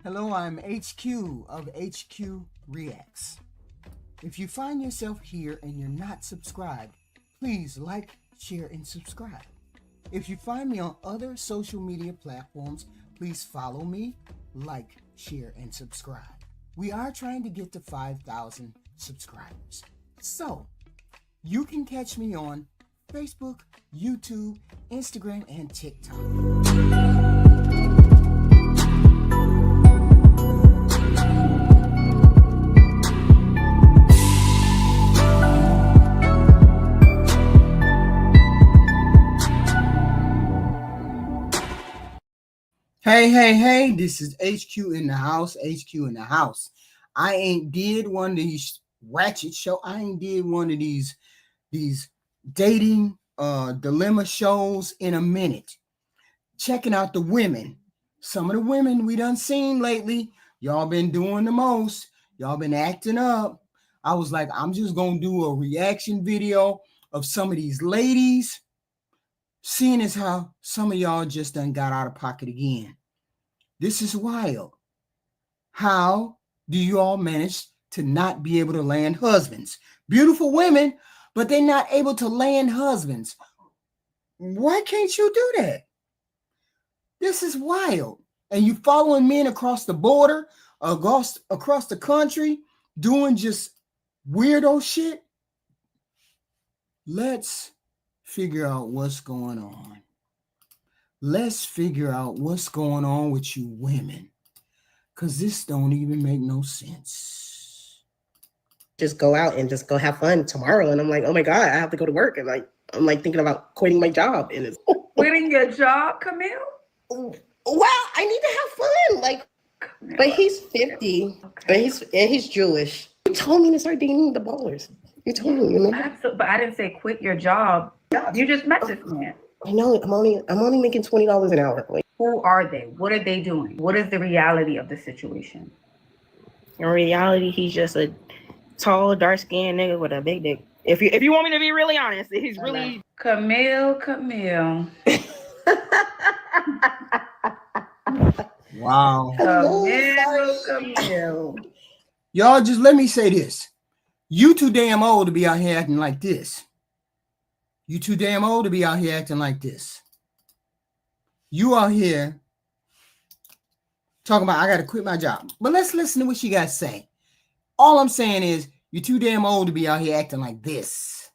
Hello, I'm HQ of HQ Reacts. If you find yourself here and you're not subscribed, please like, share, and subscribe. If you find me on other social media platforms, please follow me, like, share, and subscribe. We are trying to get to 5,000 subscribers. So, you can catch me on Facebook, YouTube, Instagram, and TikTok. Hey, this is HQ in the house, HQ in the house. I ain't did one of these ratchet show. I ain't did one of these dating dilemma shows in a minute. Checking out the women. Some of the women we done seen lately, y'all been doing the most. Y'all been acting up. I was like, I'm just gonna do a reaction video of some of these ladies, seeing as how some of y'all just done got out of pocket again. This is wild. How do you all manage to not be able to land husbands? Beautiful women, but they're not able to land husbands. Why can't you do that? This is wild. And you following men across the border, across the country, doing just weirdo shit? Let's figure out what's going on. Let's figure out what's going on with you women, because this don't even make no sense. Just go out and just go have fun tomorrow. And I'm like, oh my God, I have to go to work. And I'm thinking about quitting my job. And it's quitting your job, Camille? Well, I need to have fun. Camille. But he's 50 okay. and he's Jewish. You told me to start dating the ballers. You told me, But I didn't say quit your job. You just met this man. I know. I'm only making $20 an hour. Who are they? What are they doing? What is the reality of the situation? In reality, he's just a tall, dark-skinned nigga with a big dick. If you want me to be really honest, he's really Camille. Wow. Camille. Y'all, just let me say this. You too damn old to be out here acting like this. You too damn old to be out here acting like this. You out here talking about, I got to quit my job. But let's listen to what she got to say. All I'm saying is, you're too damn old to be out here acting like this.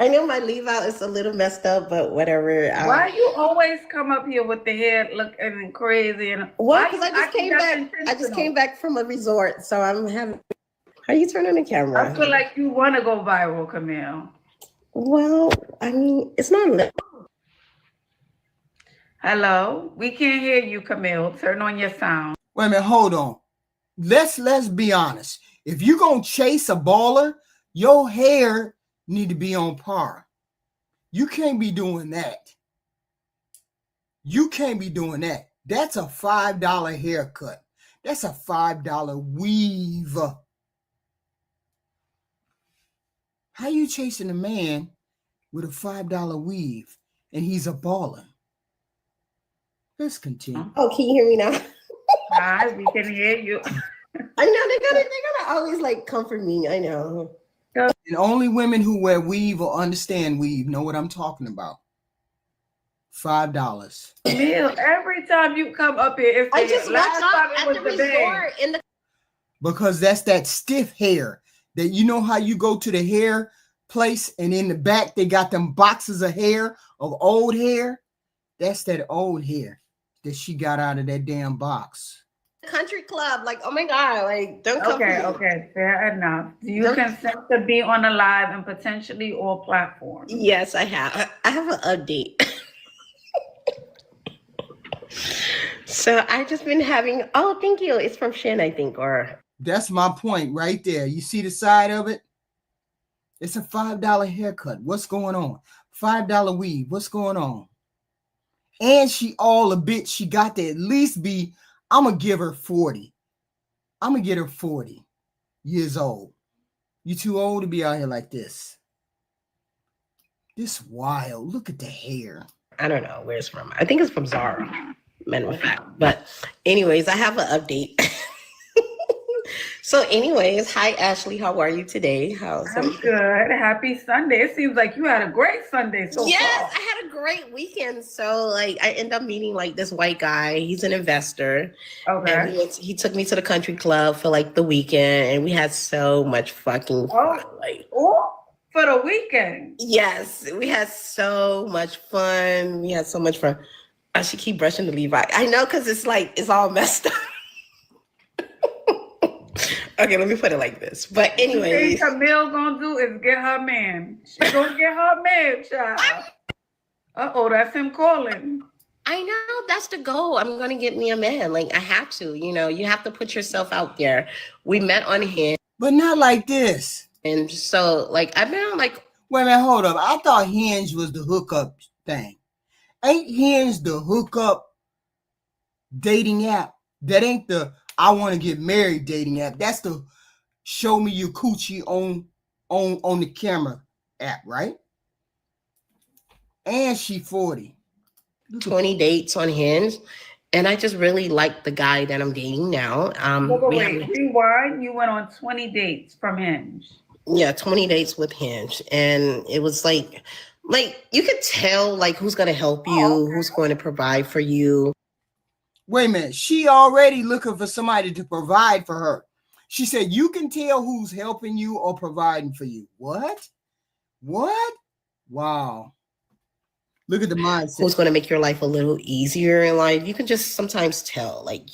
I know my leave out is a little messed up, but whatever. Why you always come up here with the hair looking crazy? Well, because I just came back from a resort, so I'm having. How you turn on the camera? I feel like you want to go viral, Camille. Well, I mean, it's not. Hello, we can't hear you, Camille. Turn on your sound. Wait a minute, hold on. Let's be honest. If you're gonna chase a baller, your hair need to be on par. You can't be doing that. You can't be doing that. That's a $5 haircut. That's a $5 weave. How you chasing a man with a $5 weave and he's a baller? Let's continue. Oh, can you hear me now? Hi, we can hear you. I know they're gonna always comfort me. I know. And only women who wear weave or understand weave know what I'm talking about. $5. Camille, every time you come up here, it's I just last time at the resort in the. Because that's that stiff hair. That you know how you go to the hair place and in the back they got them boxes of hair, of old hair. That's that old hair that she got out of that damn box. Country club, oh my God, don't come. Okay, fair enough. Do you consent to be on a live and potentially all platforms? Yes, I have. I have an update. So I just been having. Oh, thank you. It's from Shin, I think, or. That's my point right there. You see the side of it? It's a $5 haircut. What's going on? $5 weave. What's going on? And she all a bit. She got to at least be, I'm going to give her 40. I'm going to get her 40 years old. You too old to be out here like this. This wild. Look at the hair. I don't know where it's from. I think it's from Zara. matter of fact. But anyways, I have an update. So anyways, hi Ashley, how are you today? How's I'm everything? good. Happy Sunday. It seems like you had a great Sunday so Yes, far. I had a great weekend. So like I end up meeting like this white guy. He's an investor. And Okay. he took me to the country club for like the weekend and we had so much fucking fun. Like For the weekend. yes, we had so much fun. We had so much fun. I should keep brushing the Levi. I know because it's like it's all messed up. Okay, let me put it like this. But anyways, What Camille gonna do is get her man. She gonna get her man, child. Uh-oh, that's him calling. I know that's the goal. I'm gonna get me a man. Like I have to, you have to put yourself out there. We met on Hinge, But not like this. and so like I've been on like Wait a minute, hold up. I thought Hinge was the hookup thing. Ain't Hinge the hookup dating app? That ain't the I want to get married dating app. That's the show me your coochie on the camera app, right? And she 40. 20 dates on Hinge, and I just really like the guy that I'm dating now. Wait, rewind. You went on 20 dates from Hinge. Yeah, 20 dates with Hinge, and it was like you could tell like who's gonna help you, who's going to provide for you. Wait a minute. She already looking for somebody to provide for her. She said you can tell who's helping you or providing for you. What? Wow. Look at the mindset. Who's going to make your life a little easier in life. You can just sometimes tell like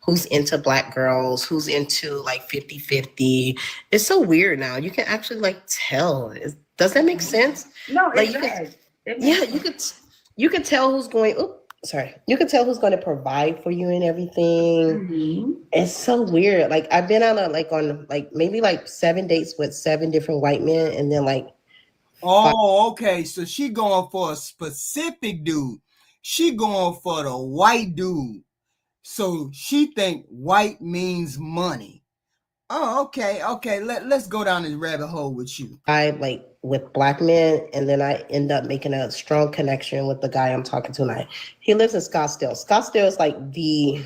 who's into Black girls, who's into like 50-50. It's so weird now. You can actually like tell. Does that make sense? No, Like, it does. Yeah, you could tell who's going. You could tell who's going to provide for you and everything. Mm-hmm. It's so weird. Like I've been on maybe 7 dates with 7 different white men, and then like. Oh, okay. So she going for a specific dude. She going for the white dude. So she think white means money. Oh, okay. Let's go down this rabbit hole with you. I like with Black men, and then I end up making a strong connection with the guy I'm talking to tonight. He lives in Scottsdale. Scottsdale is like the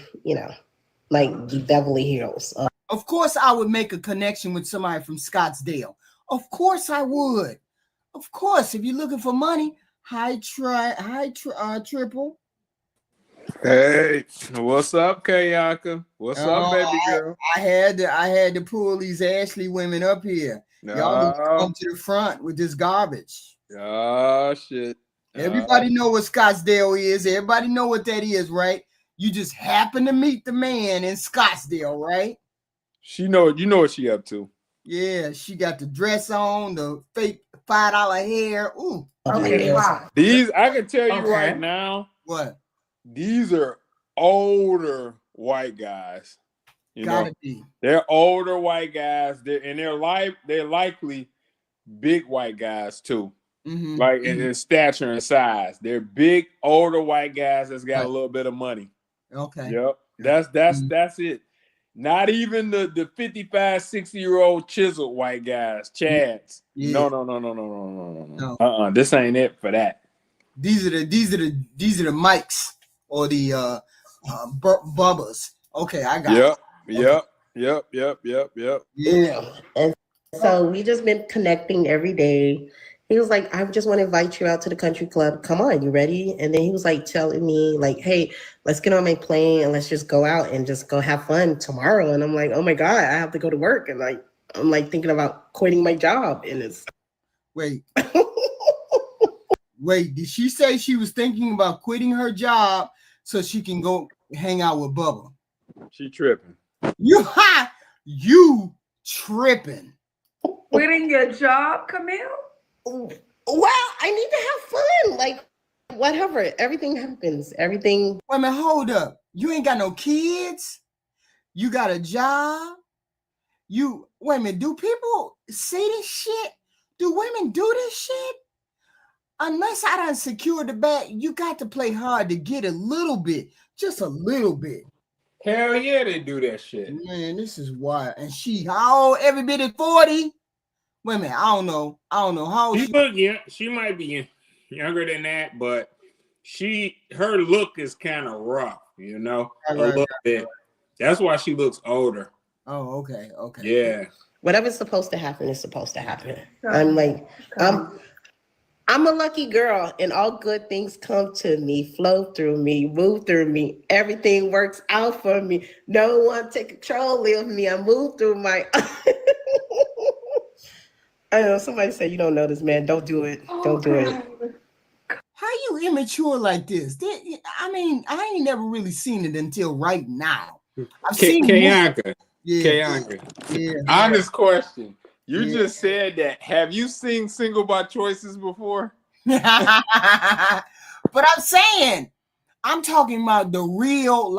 Beverly Hills. Of course, I would make a connection with somebody from Scottsdale. Of course, I would. Of course, if you're looking for money, triple. Hey, what's up, Kayaka? What's up, baby girl? I had to pull these Ashley women up here. Y'all need to come to the front with this garbage. Oh shit! Everybody know what Scottsdale is. Everybody know what that is, right? You just happen to meet the man in Scottsdale, right? You know what she up to. Yeah, she got the dress on, the fake $5 hair. Ooh. Okay, wow. These I can tell you right now. What? These are older white guys. Gotta be. They're older white guys. They're likely big white guys too. Mm-hmm. Like in stature and size. They're big, older white guys that's got a little bit of money. Okay. Yep. That's it. Not even the 55, 60-year-old chiseled white guys, Chads. Yeah. No. This ain't it for that. These are the Mikes or the Bubbas. Okay, I got it. Yep. Yeah. And so we just been connecting every day. He was like, I just want to invite you out to the country club. Come on, you ready? And then he was like telling me like, hey, let's get on my plane and let's just go out and just go have fun tomorrow. And I'm like, oh my God, I have to go to work. And like, I'm like thinking about quitting my job. And it's wait, did she say she was thinking about quitting her job so she can go hang out with Bubba? She tripping. You tripping. Quitting your job, Camille? well, I need to have fun. Like, whatever. Everything happens. Everything. Wait a minute, hold up. You ain't got no kids? You got a job? Wait a minute, do people say this shit? Do women do this shit? Unless I done secured the bag, you got to play hard to get a little bit. Just a little bit. Hell yeah, they do that shit. Man, this is wild. And she, how old? Every bit is 40? Wait a minute, I don't know how old she. Yeah, she might be younger than that, but her look is kind of rough, you know, a little bit. That's why she looks older. Oh, okay. Yeah. Whatever's supposed to happen is supposed to happen. I'm like, I'm a lucky girl, and all good things come to me, flow through me, move through me. Everything works out for me. No one take control of me. I move through my. I know somebody said you don't know this, man. Don't do it. Don't do it. How you immature like this? I mean, I ain't never really seen it until right now. I've seen Kayanka. Yeah. Kayanka. Yeah. Honest question. You just said that. Have you seen Single by Choices before? But I'm saying, I'm talking about the real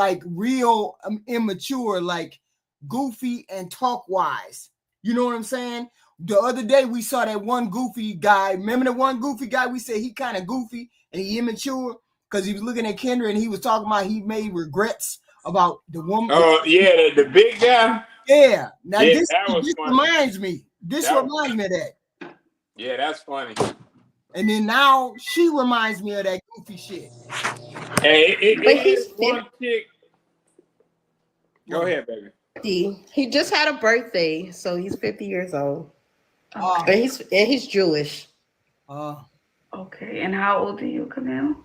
immature, like goofy and talk wise. You know what I'm saying? The other day we saw that one goofy guy. Remember the one goofy guy? We said he kind of goofy and he immature because he was looking at Kendra and he was talking about he made regrets about the woman. Oh yeah, the big guy. Yeah. Now this funny. reminds me. This reminds me of that. Yeah, that's funny. And then now she reminds me of that goofy shit. Hey, it's one chick. Go ahead, baby. He just had a birthday, so he's 50 years old. Oh. And he's Jewish. Okay. And how old are you, Camille?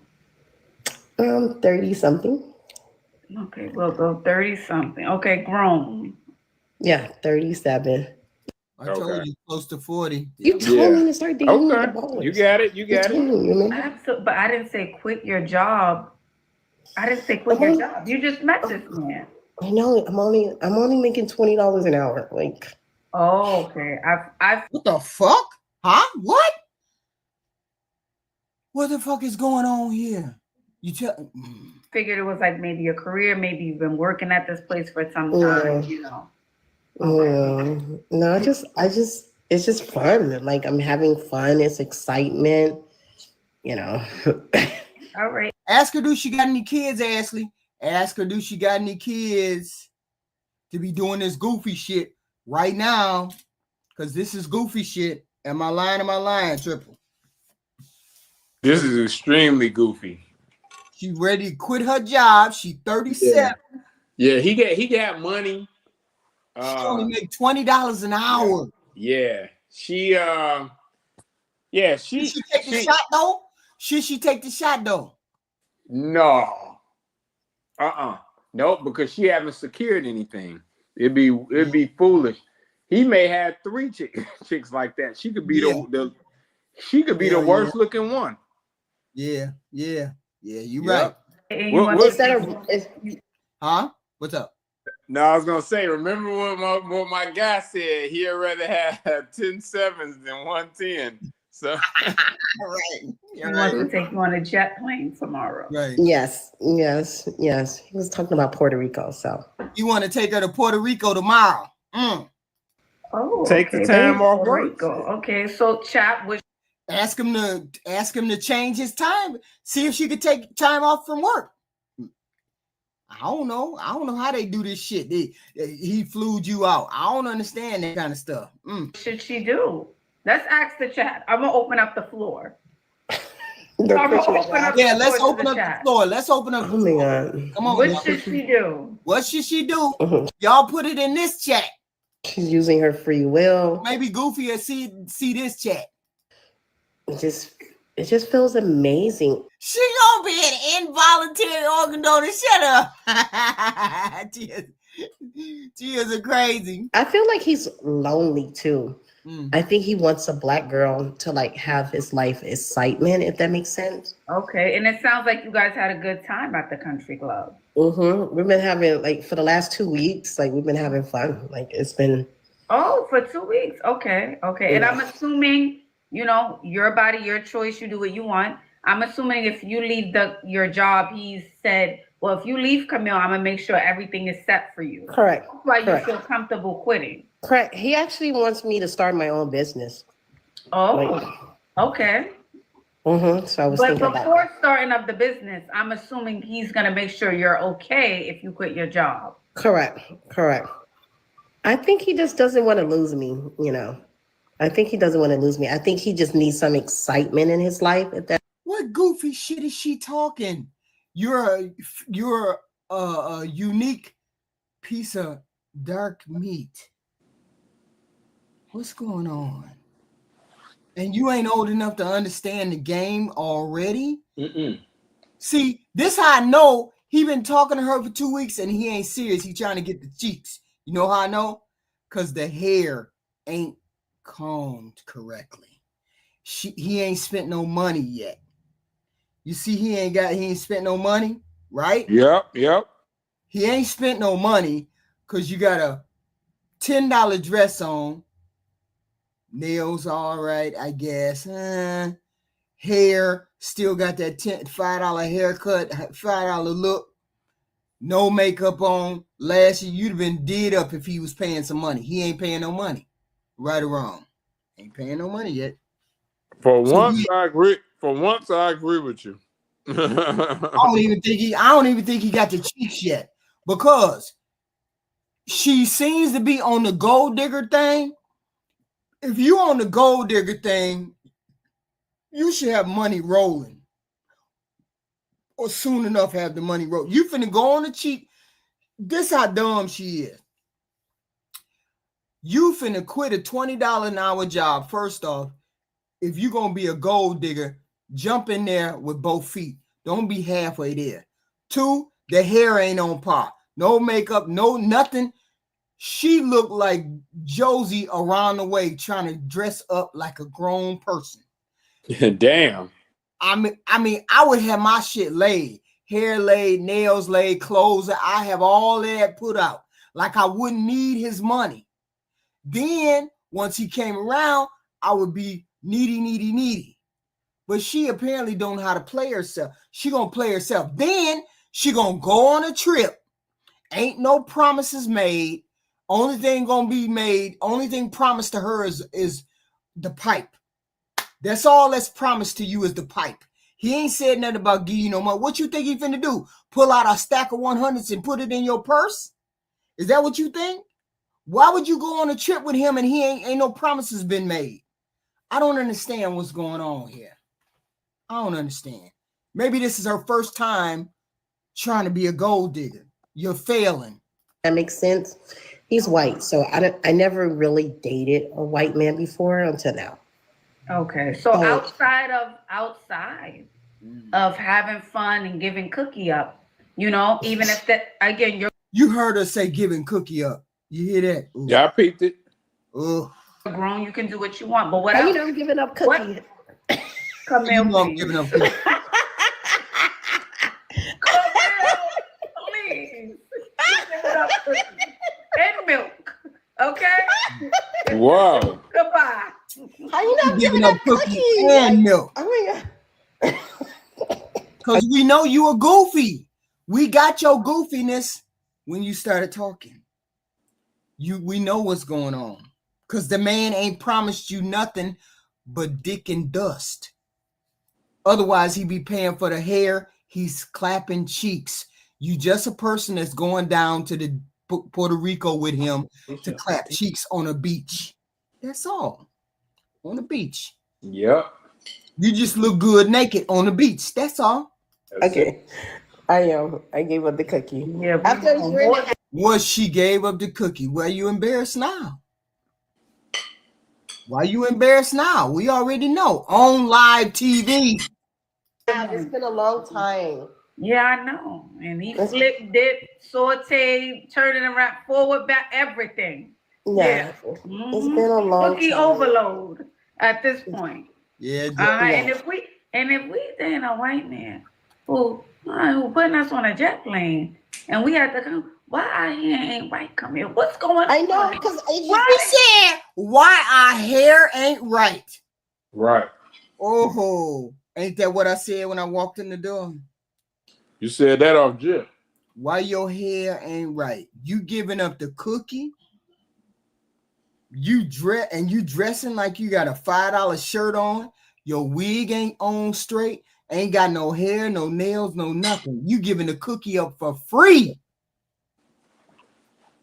30 something. Okay, we'll go 30 something. Okay, grown. Yeah, 37. I told you close to 40. You told me to start digging the ballers. You got it. But I didn't say quit your job. I didn't say quit your job. You just met this man. I know. I'm only making $20 an hour. Like. Oh, okay. What the fuck? Huh? What? What the fuck is going on here? You figured it was like maybe a career, maybe you've been working at this place for some time, you know. No, it's just fun. Like I'm having fun. It's excitement, you know. All right. Ask her, do she got any kids, Ashley? Ask her, do she got any kids to be doing this goofy shit right now? Because this is goofy shit. Am I lying, Triple? This is extremely goofy. She ready to quit her job. She 37. Yeah, he got money. She only make $20 an hour. Yeah. She Should she take the shot though? Should she take the shot though? No. Nope, because she haven't secured anything. It'd be foolish. He may have 3 chicks like that. She could be the worst looking one. Yeah, you right. Huh? What's up? No, I was gonna say, remember what my guy said? He'd rather have 10 sevens than 1 10. So right. He wants to take you on a jet plane tomorrow. Right. Yes. He was talking about Puerto Rico, so you want to take her to Puerto Rico tomorrow. Oh, take the time off work. Okay, so chat with ask him to change his time. See if she could take time off from work. I don't know how they do this shit. He flew you out. I don't understand that kind of stuff. What should she do? Let's ask the chat. I'm gonna open up the floor. Let's open up the floor. Let's open up the floor. Come on. What should she do? What should she do? Y'all put it in this chat. She's using her free will. Maybe Goofy will see this chat. It just feels amazing. She gonna be an involuntary organ donor. Shut up. Tears are crazy. I feel like he's lonely too. I think he wants a Black girl to like have his life excitement, if that makes sense. Okay, and it sounds like you guys had a good time at the country club. We've been having like for the last 2 weeks, like we've been having fun. Like it's been. Oh, for 2 weeks. Okay. Yeah. And I'm assuming, you know, your body, your choice. You do what you want. I'm assuming if you leave your job, he said, well, if you leave, Camille, I'm gonna make sure everything is set for you. Correct. That's why you feel comfortable quitting. Correct. He actually wants me to start my own business. Oh, okay. So I was thinking about before starting up the business, I'm assuming he's gonna make sure you're okay if you quit your job. Correct. I think he just doesn't want to lose me, I think he doesn't want to lose me. I think he just needs some excitement in his life. What goofy shit is she talking? You're a unique piece of dark meat. What's going on? And you ain't old enough to understand the game already? See, this how I know he been talking to her for 2 weeks and he ain't serious. He trying to get the cheeks. You know how I know? Because the hair ain't combed correctly. He ain't spent no money yet. You see, he ain't spent no money, right? Yep. He ain't spent no money because you got a $10 dress on. Nails all right, I guess. Hair still got that $5 haircut, $5 look. No makeup on. Last year you'd have been dead up if he was paying some money. He ain't paying no money. Right or wrong? Ain't paying no money yet. I agree. For once, I agree with you. I don't even think he got the cheeks yet, because she seems to be on the gold digger thing. If you on the gold digger thing, you should have money rolling, or soon enough have the money roll. You finna go on the cheap. This how dumb she is. You finna quit a $20 an hour job. First off, if you gonna be a gold digger, jump in there with both feet. Don't be halfway there. 2, the hair ain't on par. No makeup, no nothing. She looked like Josie around the way trying to dress up like a grown person. Damn. I mean, I would have my shit laid. Hair laid, nails laid, clothes. I have all that put out. Like I wouldn't need his money. Then, once he came around, I would be needy. But she apparently don't know how to play herself. She gonna play herself. Then she gonna go on a trip. Ain't no promises made. Only thing gonna be made, only thing promised to her is the pipe. That's all that's promised to you is the pipe. He ain't said nothing about give you no money. What you think he finna do? Pull out a stack of 100s and put it in your purse? Is that what you think? Why would you go on a trip with him and he ain't no promises been made? I don't understand what's going on here. I don't understand. Maybe this is her first time trying to be a gold digger. You're failing. That makes sense. He's white, so I never really dated a white man before until now. Okay, so outside of having fun and giving Cookie up, you know, even if that again you heard her say giving Cookie up. You hear that? Ooh. Yeah, I peeped it. Ugh. You're grown, you can do what you want. But what How else? you never giving up Cookie? Come here, I'm giving up Cookie. Please. Give it up, Cookie. And milk. Okay? Wow. Goodbye. How you not giving up Cookie and milk? Oh my God. Because we know you a goofy. We got your goofiness when you started talking. We know what's going on. Because the man ain't promised you nothing but dick and dust. Otherwise, he'd be paying for the hair. He's clapping cheeks. You just a person that's going down to the Puerto Rico with him to clap cheeks on a beach. That's all. On the beach. Yep. You just look good naked on the beach. That's all. Okay. I gave up the Cookie. Yeah. What she gave up the Cookie. Why you embarrassed now? Why you embarrassed now? We already know. On live TV. It's been a long time. Yeah, I know. And he flipped, dipped, sauteed, turning around, forward, back, everything. Yeah. It's been a long Cookie time. overload at this point. Yeah. And if we then a white man who putting us on a jet plane and we had to come, why our hair ain't white? Come here. What's going on? I know, because we said why our hair ain't right. Right. Oh, ain't that what I said when I walked in the door? You said that off Jip. Why your hair ain't right? You giving up the Cookie? You dressing like you got a $5 shirt on. Your wig ain't on straight. Ain't got no hair, no nails, no nothing. You giving the Cookie up for free.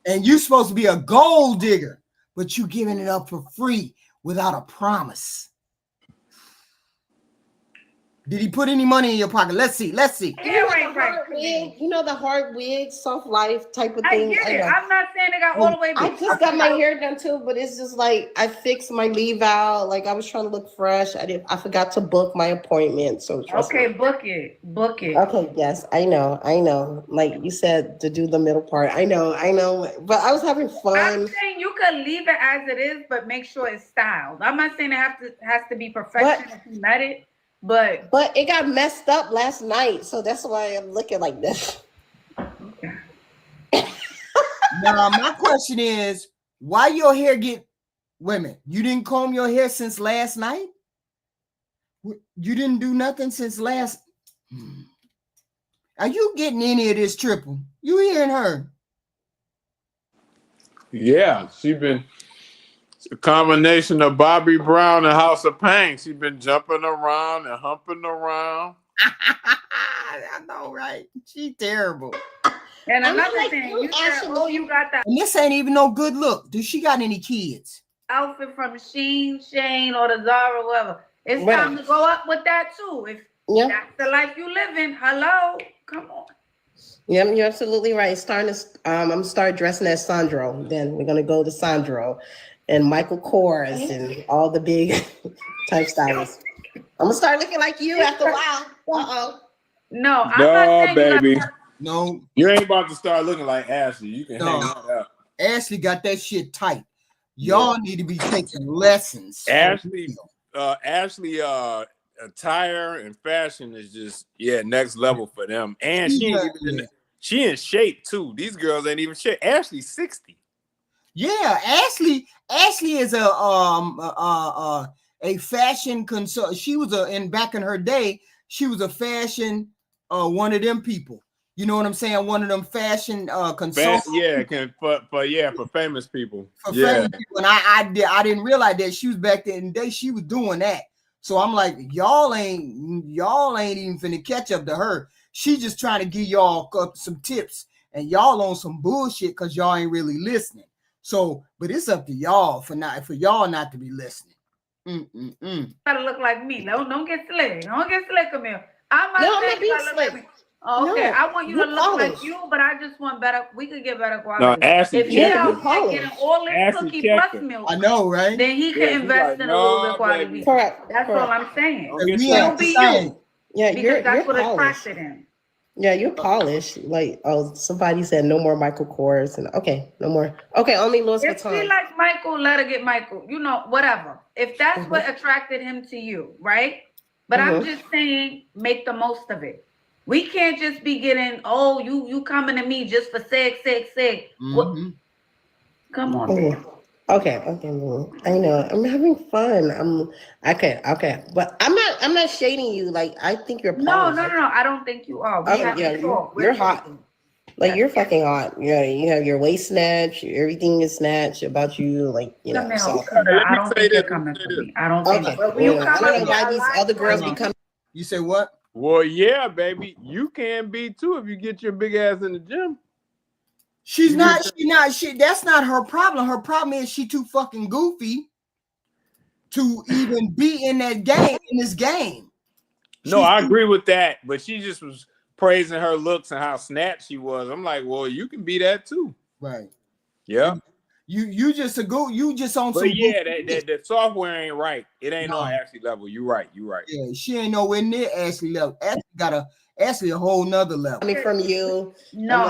And you supposed to be a gold digger, but you giving it up for free without a promise. Did he put any money in your pocket? Let's see. You know the hard wig, soft life type of thing. I get it. I'm not saying it got all the way. I just got my hair done too, but it's just like I fixed my leave out. Like I was trying to look fresh. I forgot to book my appointment. So okay, book it. Okay, yes, I know. Like you said to do the middle part. I know. But I was having fun. I'm saying you could leave it as it is, but make sure it's styled. I'm not saying it has to be perfection if you met it. But it got messed up last night, so that's why I'm looking like this. Okay. Now my question is, why your hair get women? You didn't comb your hair since last night? You didn't do nothing since last. Are you getting any of this triple? You hearing her? Yeah, she been a combination of Bobby Brown and House of Pain. She's been jumping around and humping around. I know, right? She terrible. And another thing, you said, you got that. And this ain't even no good look. Does she got any kids? Outfit from Shane, or the Zara, whatever. It's time to go up with that too. If that's the life you live in, hello, come on. Yeah, you're absolutely right. I'm gonna start dressing as Sandro. Then we're gonna go to Sandro and Michael Kors and all the big type stylists. I'm gonna start looking like you after a while. No, I'm not saying baby. No, you ain't about to start looking like Ashley. You can hang that up. Ashley got that shit tight. Y'all need to be taking lessons. Ashley attire and fashion is just next level for them. And she in shape too. These girls ain't even shape. Ashley's 60. Yeah, Ashley is a fashion consultant. She was back in her day, she was a fashion one of them people. You know what I'm saying? One of them fashion consultants. For famous people. Famous people. And I didn't realize that she was back then. Day she was doing that. So I'm like, y'all ain't even finna catch up to her. She just trying to give y'all some tips, and y'all on some bullshit because y'all ain't really listening. So, but it's up to y'all for y'all not to be listening. Gotta look like me. Don't get slick. Don't get slick, Camille. I'm not being slick. Oh, okay, I want you to look like you, but I just want better. We could get better quality. No, Ashley, if you're getting all this cookie plus milk, I know, right? Then he can invest in a little bit quality. Correct. That's all I'm saying. You'll be you. Yeah, because that's what polished. attracted him. Yeah, you're polished. Like, somebody said no more Michael Kors, and okay, no more. Okay, only Louis Vuitton. If she like Michael, let her get Michael. You know, whatever. If that's what attracted him to you, right? But I'm just saying, make the most of it. We can't just be getting, you coming to me just for sake. Come on, man. Okay. I know. I'm having fun. Okay. But I'm not shading you. Like, I think you're polished. No. I don't think you are. You're hot. Like, you're fucking hot. Yeah, you have your waist snatch. Everything is snatched about you. Like, you know. I don't think you're coming for me. I don't think. I don't know why these other girls be coming. You say what? Well, yeah, baby. You can be too if you get your big ass in the gym. That's not her problem. Her problem is she too fucking goofy to even be in this game. No, I agree with that. But she just was praising her looks and how snatched she was. I'm like, well, you can be that too. Right. Yeah. You just on some. But yeah, the software ain't right. It ain't on Ashley level. You right. Yeah, she ain't nowhere near Ashley level. Ashley got a whole nother level. Coming from you. No,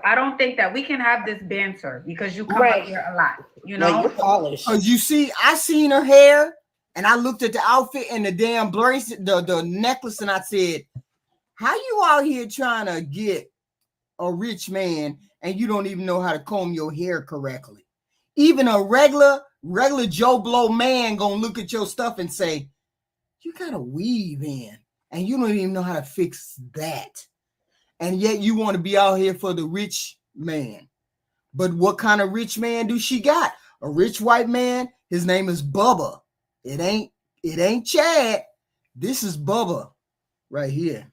I don't think that we can have this banter because you come up here a lot. You know, you're polished. Cause you see, I seen her hair and I looked at the outfit and the damn bracelet, the necklace, and I said, "How you out here trying to get a rich man and you don't even know how to comb your hair correctly?" Even a regular Joe Blow man gonna look at your stuff and say, "You got a weave in, and you don't even know how to fix that." And yet you want to be out here for the rich man. But what kind of rich man do she got? A rich white man. His name is Bubba. It ain't Chad. This is Bubba right here.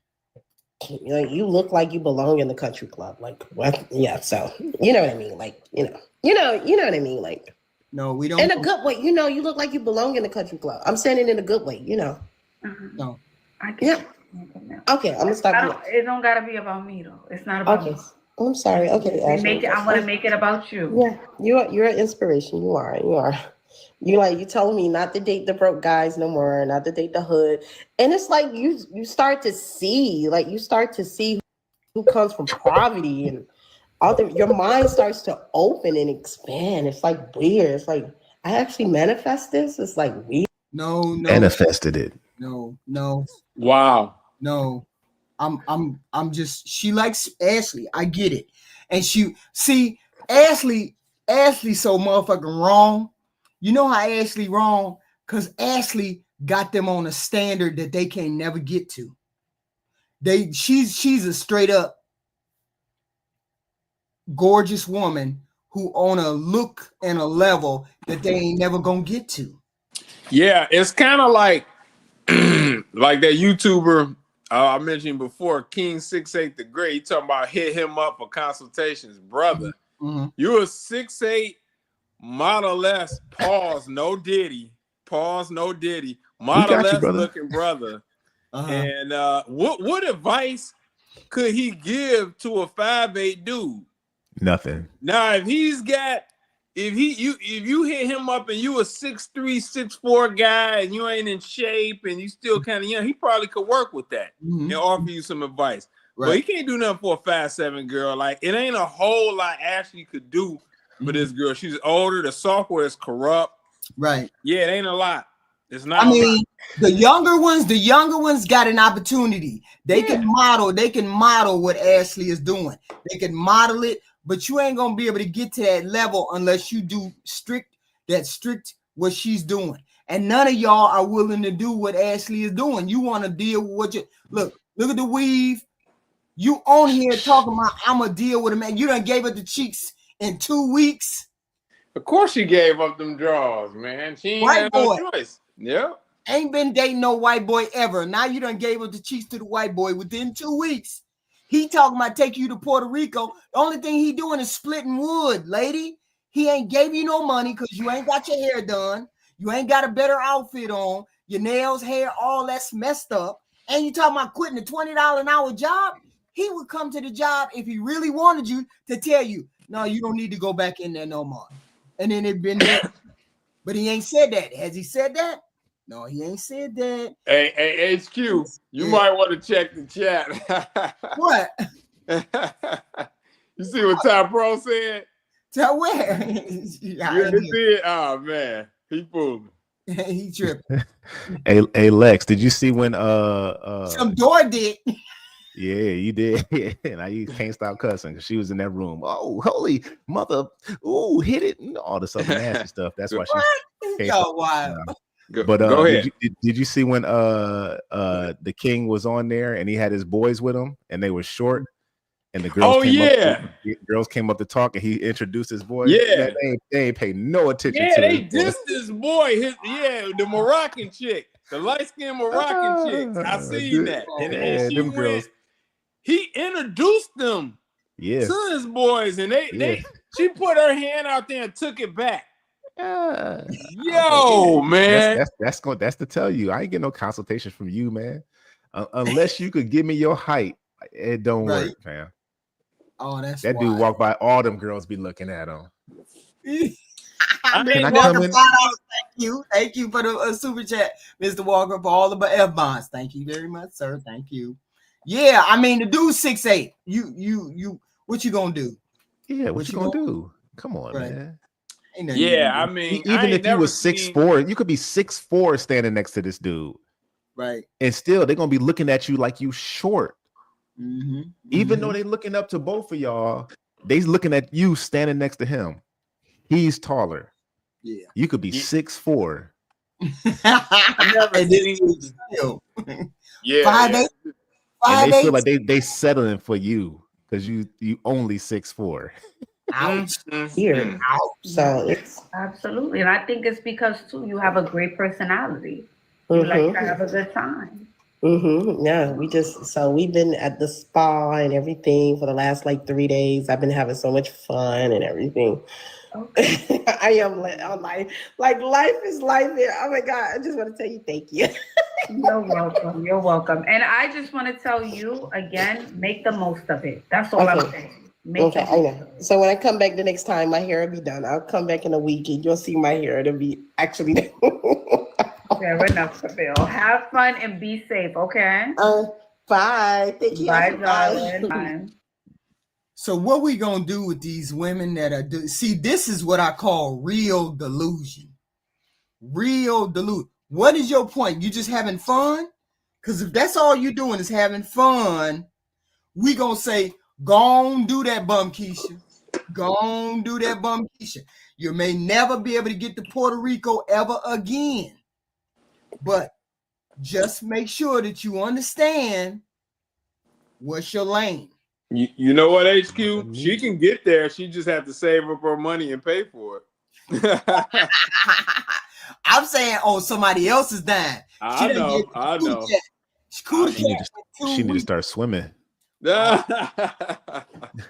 You look like you belong in the country club. Like, what? Yeah. So you know what I mean. Like, you know what I mean. Like, no, we don't. In a good way. You look like you belong in the country club. I'm saying it in a good way. No. I can. Yeah. Okay, I'm gonna stop. It don't gotta be about me though. It's not about me. I'm sorry. Okay, Ashley. I want to make it about you. Yeah, you're an inspiration. You are. You telling me not to date the broke guys no more, not to date the hood, and it's like you start to see who comes from poverty and your mind starts to open and expand. It's like weird. It's like I actually manifest this. It's like weird. No. Manifested it. No. Wow. No. I'm just, she likes Ashley. I get it. And Ashley so motherfucking wrong. You know how Ashley wrong? Because Ashley got them on a standard that they can never get to. She's a straight up gorgeous woman who on a look and a level that they ain't never gonna get to. Yeah, it's kind of like like that YouTuber I mentioned before, King 68 the Great. He talking about hit him up for consultations, brother. Mm-hmm. You a 6'8", Model S, pause, no Diddy, Model S looking brother. And what advice could he give to a 5'8" dude? Nothing. Now, if you hit him up and you a 6'3", 6'4" guy and you ain't in shape and you still kind of young, he probably could work with that and offer you some advice. Right. But he can't do nothing for a 5'7" girl. Like, it ain't a whole lot Ashley could do for this girl. She's older. The software is corrupt. Right. Yeah, it ain't a lot. It's not. I mean, the younger ones got an opportunity. They can model what Ashley is doing. They can model it, but you ain't gonna be able to get to that level unless you do strict what she's doing. And none of y'all are willing to do what Ashley is doing. You want to deal with what you look at the weave. You on here talking about I'm gonna deal with a man. You done gave her the cheeks in 2 weeks. Of course she gave up them draws, man. She ain't had no choice. Yeah. Ain't been dating no white boy ever. Now you done gave up the cheeks to the white boy within 2 weeks. He talking about take you to Puerto Rico. The only thing he doing is splitting wood, lady. He ain't gave you no money because you ain't got your hair done. You ain't got a better outfit on. Your nails, hair, all that's messed up. And you talking about quitting a $20 an hour job? He would come to the job if he really wanted you to tell you, no, you don't need to go back in there no more. And then it been there. But he ain't said that. Has he said that? No, he ain't said that. Hey, HQ, you might want to check the chat. What? You see what Ty Pro said? Tell where? You did? Oh, man. He fooled me. He tripping. Hey, Lex, did you see when some door did? Yeah, you did. Now you can't stop cussing because she was in that room. Oh, holy mother! Ooh, hit it! All this other nasty stuff. That's why she. Yo, wow. But go ahead. Did you see when the king was on there and he had his boys with him and they were short and the girls girls came up to talk and he introduced his boys. Yeah, they ain't pay no attention to they dissed this boy. The Moroccan chick, the light-skinned Moroccan chick. I seen that. And she them girls. He introduced them to his boys, and she put her hand out there and took it back. Yo, man, that's to tell you, I ain't getting no consultation from you, man. Unless you could give me your height, it don't work, man. Oh, that's that dude walk by, all them girls be looking at him. Thank you for the super chat, Mr. Walker, for all the F-bonds. Thank you very much, sir. Thank you. Yeah, I mean the dude's 6'8". You what you gonna do? Yeah, what you gonna do? Come on, man. Yeah, I mean, even if you was 6'4", you could be 6'4" standing next to this dude, right? And still they're gonna be looking at you like you short. Mm-hmm. Even though they looking up to both of y'all, they's looking at you standing next to him. He's taller. Yeah, you could be 6'4". Yeah. 5'8". And they feel like they settling for you because you only 6'4". Ouch. Here. So it's absolutely, and I think it's because too you have a great personality. You like to have a good time. Yeah, we've been at the spa and everything for the last 3 days. I've been having so much fun and everything. Okay. I am like life is life here. Oh my God, I just want to tell you thank you. You're welcome. You're welcome. And I just want to tell you again, make the most of it. That's all I'm Okay. saying. Make Okay, the I most know. of it. So when I come back the next time, my hair will be done. I'll come back in a week and you'll see my hair. It'll be actually done. Fair enough, Bill. Have fun and be safe, okay? Bye. Thank you. Bye, Bye. darling. Bye. So what we gonna do with these women that are see? This is what I call real delusion. Real delusion. What is your point? You just having fun? Because if that's all you're doing is having fun, we gonna say, go on, do that, bum Keisha. Go on, do that, bum Keisha. You may never be able to get to Puerto Rico ever again. But just make sure that you understand what's your lane. You know what, HQ? She can get there. She just have to save up her money and pay for it. I'm saying on somebody else's dime. I know. She need to start swimming. The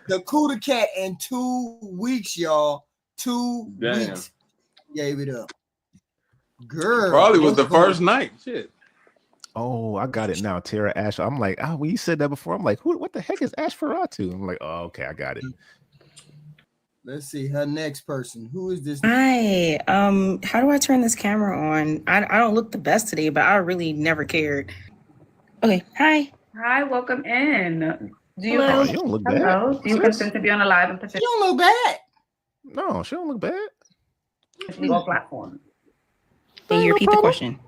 Cuda Cat in 2 weeks, y'all. 2 weeks. Gave it up. Girl. Probably was the first night. Shit. Oh, I got it now. Tara Ash. I'm like, oh, when you said that before, I'm like, what the heck is Ash Ferratu? I'm like, oh, okay, I got it. Let's see her next person. Who is this? Hi. How do I turn this camera on? I don't look the best today, but I really never cared. Okay. Hi. Hi, welcome in. Do you, Hello. You don't look bad. hello? Do you consent to be on a live and She potentially don't look bad. No, she don't look bad. all platforms? Can you repeat the question?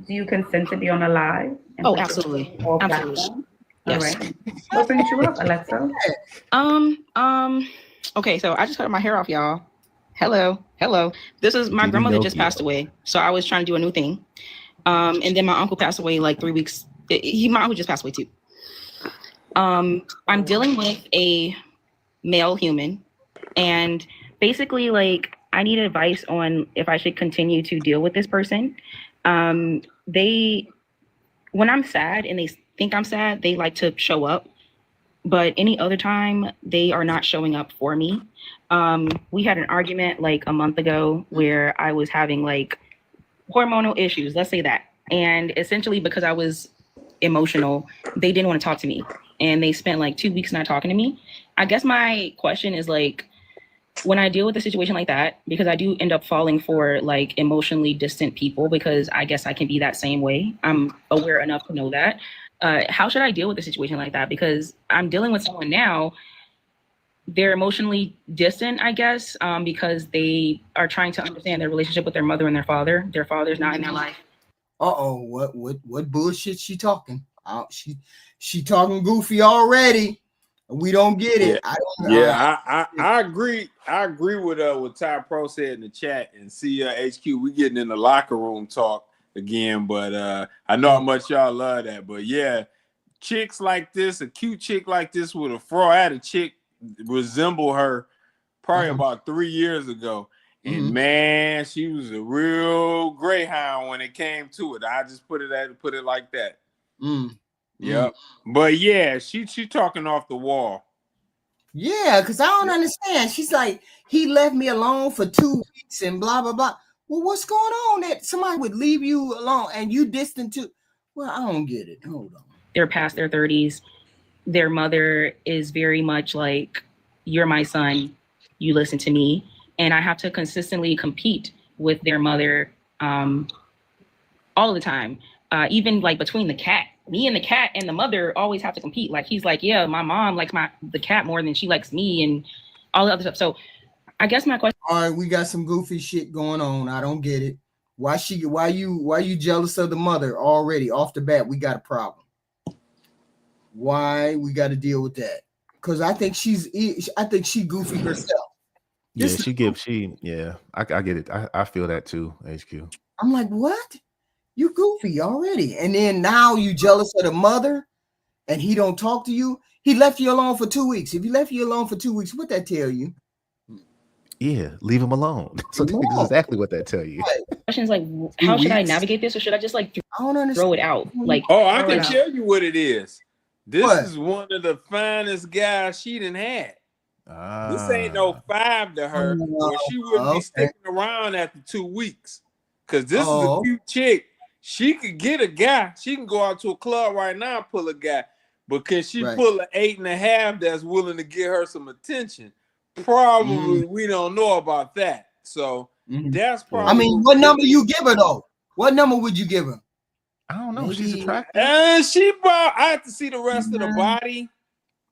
Do you consent to be on a live? and Oh, potentially absolutely. all Absolutely. platforms? Yes. All right. What brings you up, Alexa? Okay, so I just cut my hair off, y'all. Hello. This is my grandmother just passed away, so I was trying to do a new thing. And then my uncle passed away like 3 weeks. My uncle just passed away too. I'm dealing with a male human, and basically, like, I need advice on if I should continue to deal with this person. When I'm sad and they think I'm sad, they like to show up. But any other time, they are not showing up for me. We had an argument like a month ago where I was having like hormonal issues, let's say that. And essentially because I was emotional, they didn't want to talk to me. And they spent like 2 weeks not talking to me. I guess my question is like, when I deal with a situation like that, because I do end up falling for like emotionally distant people, because I guess I can be that same way. I'm aware enough to know that. How should I deal with a situation like that? Because I'm dealing with someone now, they're emotionally distant, I guess, because they are trying to understand their relationship with their mother and their father. Their father's not in their life. What bullshit she talking? She talking goofy already. We don't get it. I agree. I agree with what Ty Pro said in the chat. And see, HQ, we getting in the locker room talk again. But I know how much y'all love that. But yeah, chicks like this, a cute chick like this with a fro. I had a chick resemble her probably about 3 years ago. And man, she was a real greyhound when it came to it. I just put it like that. Yep. But yeah, she talking off the wall. Yeah, because I don't understand. She's like, he left me alone for 2 weeks and blah blah blah. Well, what's going on that somebody would leave you alone and you distant too? Well, I don't get it. Hold on. They're past their 30s. Their mother is very much like, you're my son, you listen to me. And I have to consistently compete with their mother all the time. Even like between the cat, me and the cat and the mother always have to compete. Like he's like, yeah, my mom likes the cat more than she likes me and all the other stuff. So I guess my question. All right, we got some goofy shit going on. I don't get it. Why you jealous of the mother already off the bat? We got a problem. Why we got to deal with that? Because I think she goofy herself. I get it. I feel that too, HQ. I'm like, what? You goofy already. And then now you jealous of the mother and he don't talk to you. He left you alone for 2 weeks. If he left you alone for 2 weeks, what that tell you? Yeah, leave him alone. So that's exactly what that tell you. Questions like, how should I navigate this, or should I just like throw it out? Like, I can tell you what it is. This is one of the finest guys she done had. This ain't no 5 to her, or she wouldn't be sticking around after 2 weeks. Because this is a cute chick, She could get a guy. She can go out to a club right now and pull a guy. But can she pull an 8.5 that's willing to get her some attention? Probably we don't know about that. So that's probably. I mean, what number you give her though? What number would you give her? I don't know. She's attractive. And I have to see the rest of the body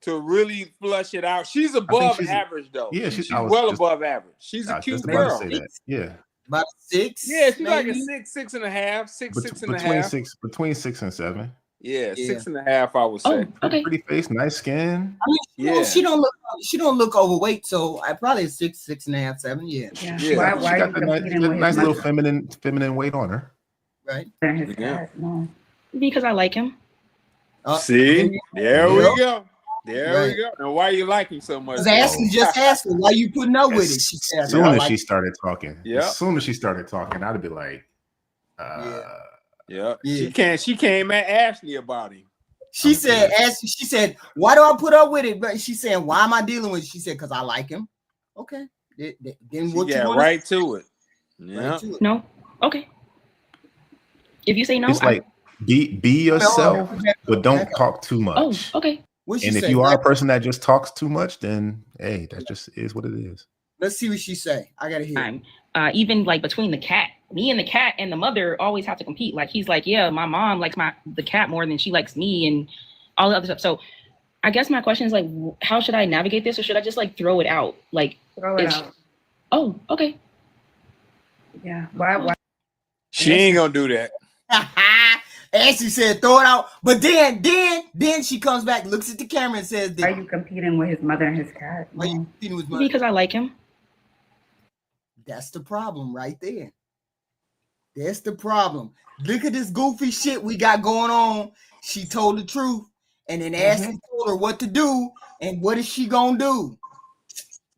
to really flush it out. She's above average though. Yeah, she's well above average. She's a cute girl. Yeah. About 6. Yeah, she's like a 6.5, 6.5. Between 6 and 7. Yeah, 6.5, I would say. Okay. Pretty face, nice skin. I mean, she don't look overweight, so I probably 6, 6.5, 7. Yeah. Why she got the nice little feminine weight on her. Right. No. Because I like him. See, there we go. There we go. And why you like him so much? Just ask her why you putting up with it. She said, as soon as she started talking, I'd be like, yeah. She came at Ashley about him. She said, why do I put up with it? But she's saying, why am I dealing with it? She said, because I like him. Okay. Then what you want right to it. Yeah. Right to it. No. Okay. If you say no, it's like be yourself, but don't talk too much. Oh, okay. And if you are a person that just talks too much, then hey, that just is what it is. Let's see what she say. I gotta hear. Even like between the cat, me and the cat and the mother always have to compete. Like he's like, yeah, my mom likes the cat more than she likes me and all the other stuff. So I guess my question is like, how should I navigate this, or should I just like throw it out? Like throw it out. Oh, okay. Yeah. Why? She ain't gonna do that. Ashley said, "Throw it out," but then she comes back, looks at the camera, and says, "Why are you competing with his mother and his cat?" Why you competing with mother? Because I like him. That's the problem right there. That's the problem. Look at this goofy shit we got going on. She told the truth, and then Ashley told her what to do, and what is she gonna do?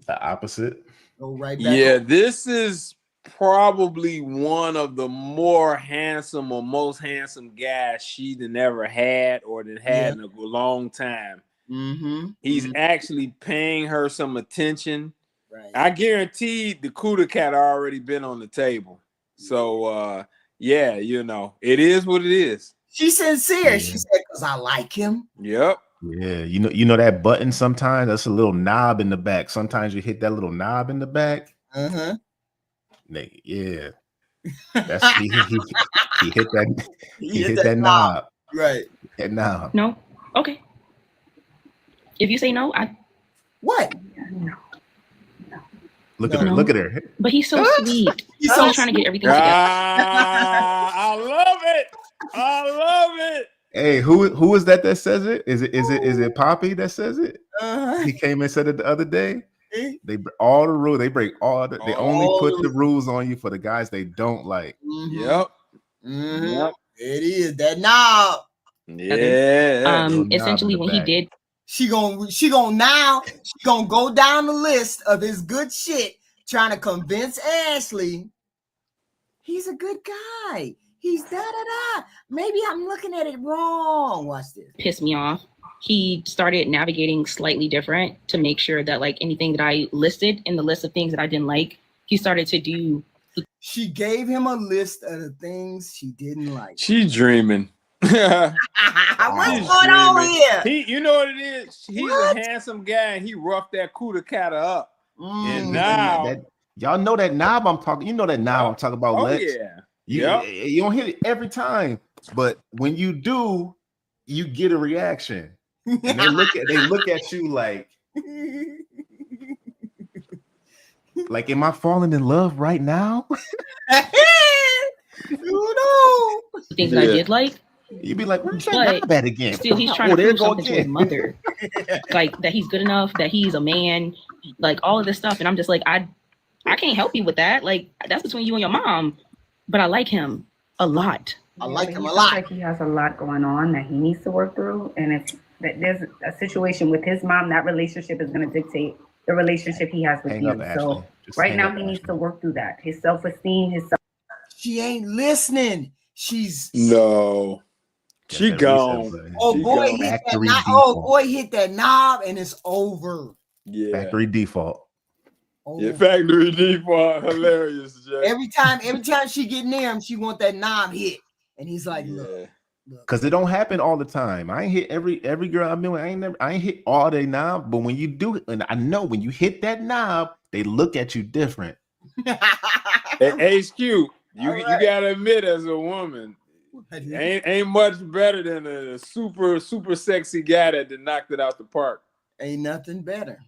The opposite. Go right back. Yeah, this is probably one of the more handsome or most handsome guys she done ever had or that had in a long time. He's actually paying her some attention. Right. I guaranteed the Cuda cat already been on the table. So yeah, you know, it is what it is. She's sincere. She said, because I like him. Yep. Yeah, you know that button sometimes, that's a little knob in the back. Sometimes you hit that little knob in the back. Yeah, that's he hit that. He hit that knob. Right. That knob. No. Okay. If you say no, what? No. Look at her. Look at her. But he's so sweet. He's so trying to get everything together. I love it. I love it. Hey, who is that says it? Is it Poppy that says it? He came and said it the other day. They all the rules. They break all. They only put the rules on you for the guys they don't like. Yep. Yep. It is that knob. Yeah. Essentially, when he did, she gonna go down the list of his good shit, trying to convince Ashley he's a good guy. He's da-da-da. Maybe I'm looking at it wrong. Watch this. Pissed me off. He started navigating slightly different to make sure that like anything that I listed in the list of things that I didn't like, he started to do. She gave him a list of the things she didn't like. She's dreaming. What's going on here? You know what it is? He's a handsome guy and he roughed that Cuda cat up. And now y'all know that knob I'm talking. You know that knob I'm talking about, Lex. Yeah. You don't hit it every time, but when you do, you get a reaction. And they look at you like am I falling in love right now? No. Things that I did like. You'd be like, where's that knob at again? Still, he's trying to prove something to his mother, like that he's good enough, that he's a man, like all of this stuff. And I'm just like, I can't help you with that. Like that's between you and your mom. But I like him a lot. I like him a lot. Like he has a lot going on that he needs to work through, and if there's a situation with his mom, that relationship is going to dictate the relationship he has with you. So right now he needs to work through that. His self-esteem, She ain't listening. She's no. She gone. Boy hit that knob and it's over. Yeah. Factory default. Yeah, factory default. Hilarious, Jay. Every time she get near him, she want that knob hit. And he's like, look. Because it don't happen all the time. I ain't hit every girl I've been with. I ain't hit all day knob. But when you do it, and I know when you hit that knob, they look at you different. Hey, HQ, you gotta admit, as a woman, ain't much better than a super sexy guy that knocked it out the park. Ain't nothing better.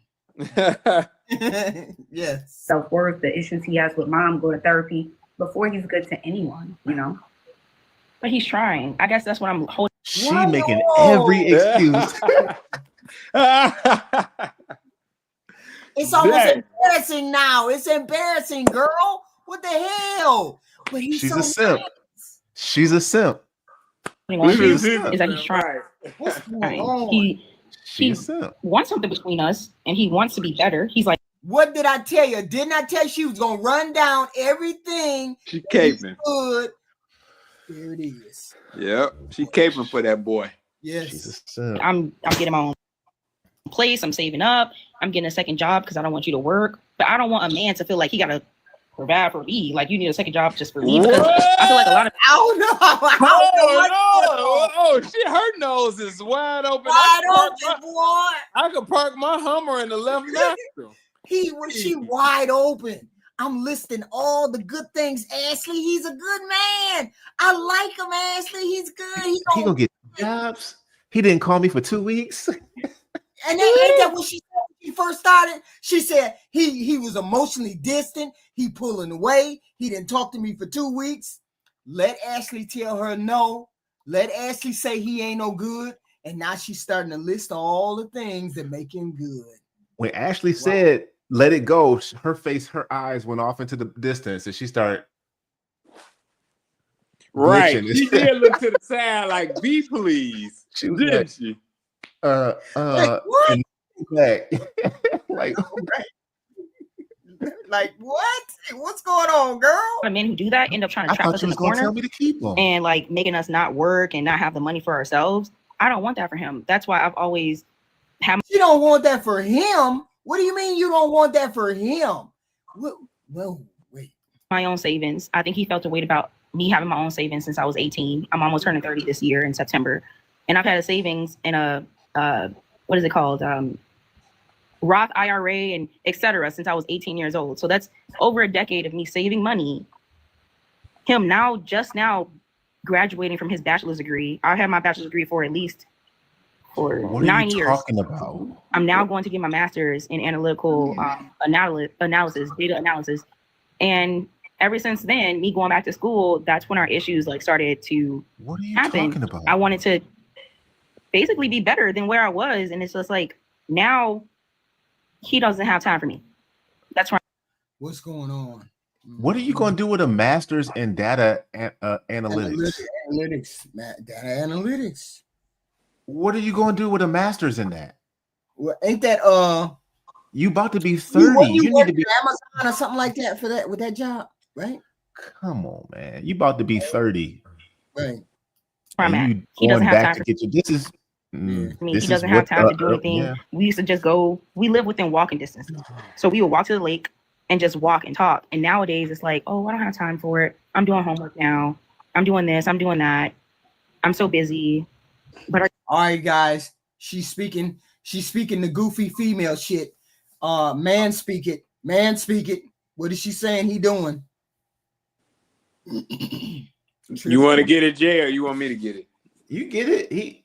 Yes. Self-worth, the issues he has with mom, go to therapy before he's good to anyone, you know. But he's trying. I guess that's what I'm holding. She making every excuse. It's almost embarrassing now. It's embarrassing, girl. What the hell? But she's a simp. Nice. She's a simp. Is that he's trying. What's going on? He wants something between us, and he wants to be better. He's like, what did I tell you? Didn't I tell you she was gonna run down everything? She caping. Good. There it is. Yep, she caping for that boy. Yes. I'm getting my own place. I'm saving up. I'm getting a second job because I don't want you to work. But I don't want a man to feel like he gotta provide for me. Like you need a second job just for me. Because I feel like a lot of shit, her nose is wide open. Boy. I could park my Hummer in the left nostril. She wide open. I'm listing all the good things. Ashley, he's a good man. I like him, Ashley. He's good. He gonna get jobs. He didn't call me for 2 weeks. And ain't that what she said when she first started? She said he was emotionally distant. He pulling away. He didn't talk to me for 2 weeks. Let Ashley tell her no. Let Ashley say he ain't no good. And now she's starting to list all the things that make him good. When Ashley said, let it go, her eyes went off into the distance and she started. Right. She did look to the side like, be please. Didn't she? Like, what? Like, like what? What's going on, girl? The men who do that end up trying to trap us in the corner and like making us not work and not have the money for ourselves. I don't want that for him. That's why I've always had. You don't want that for him? What do you mean you don't want that for him? Well, wait. My own savings. I think he felt a weight about me having my own savings since I was 18. I'm almost turning 30 this year in September. And I've had a savings in a, what is it called? Roth IRA and etc. since I was 18 years old. So that's over a decade of me saving money. Him just now graduating from his bachelor's degree. I had my bachelor's degree for at least for 9 years. Talking about? I'm now going to get my master's in analytical analysis, data analysis. And ever since then, me going back to school, that's when our issues like started to happen. Talking about? I wanted to basically be better than where I was. And it's just like, now he doesn't have time for me. That's right. What's going on? What are you going to do with a master's in data analytics? Data analytics. What are you going to do with a master's in that? Well, ain't that you about to be 30? You need to be Amazon or something like that for that with that job, right? Come on, man. You about to be 30. Right. He doesn't have time to get you. This is he doesn't have time to do anything. Yeah. We used to just go, we live within walking distance. So we would walk to the lake and just walk and talk. And nowadays it's like, oh, I don't have time for it. I'm doing homework now. I'm doing this. I'm doing that. I'm so busy. But all right, guys. She's speaking the goofy female shit. Man speak it. What is she saying he doing? You want to get it, Jay, or you want me to get it? You get it. He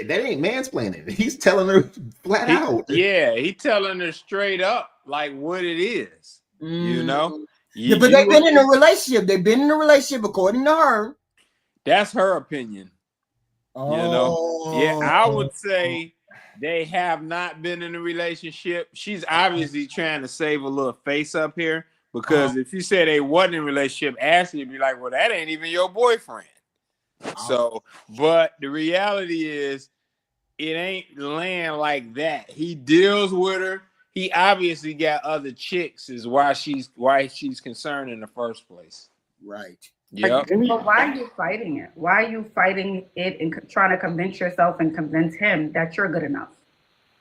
that ain't mansplaining. He's telling her flat out. Yeah, he telling her straight up like what it is. You know? Yeah, but they've been in a relationship. They've been in a relationship according to her. That's her opinion. Oh. You know? Yeah, I would say they have not been in a relationship. She's obviously trying to save a little face up here because if you say they wasn't in a relationship, Ashley would be like, well, that ain't even your boyfriend. So, but the reality is it ain't land like that. He deals with her. He obviously got other chicks is why she's concerned in the first place. Right. Yeah. But why are you fighting it? Why are you fighting it and trying to convince yourself and convince him that you're good enough?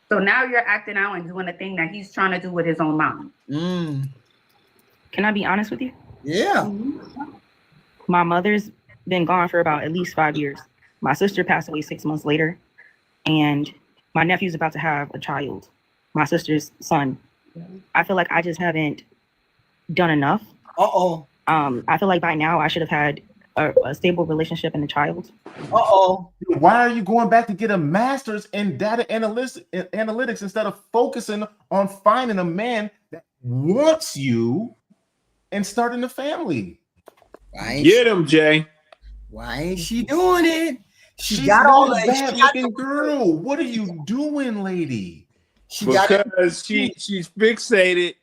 So now you're acting out and doing the thing that he's trying to do with his own mom. Can I be honest with you? Yeah. My mother's been gone for about at least 5 years. My sister passed away 6 months later, and my nephew's about to have a child, my sister's son. I feel like I just haven't done enough. I feel like by now I should have had a stable relationship and a child. Why are you going back to get a master's in data analytics instead of focusing on finding a man that wants you and starting a family? Get him, Jay. Why ain't she doing it? She's got all that bad-looking girl. What are you doing, lady? She's fixated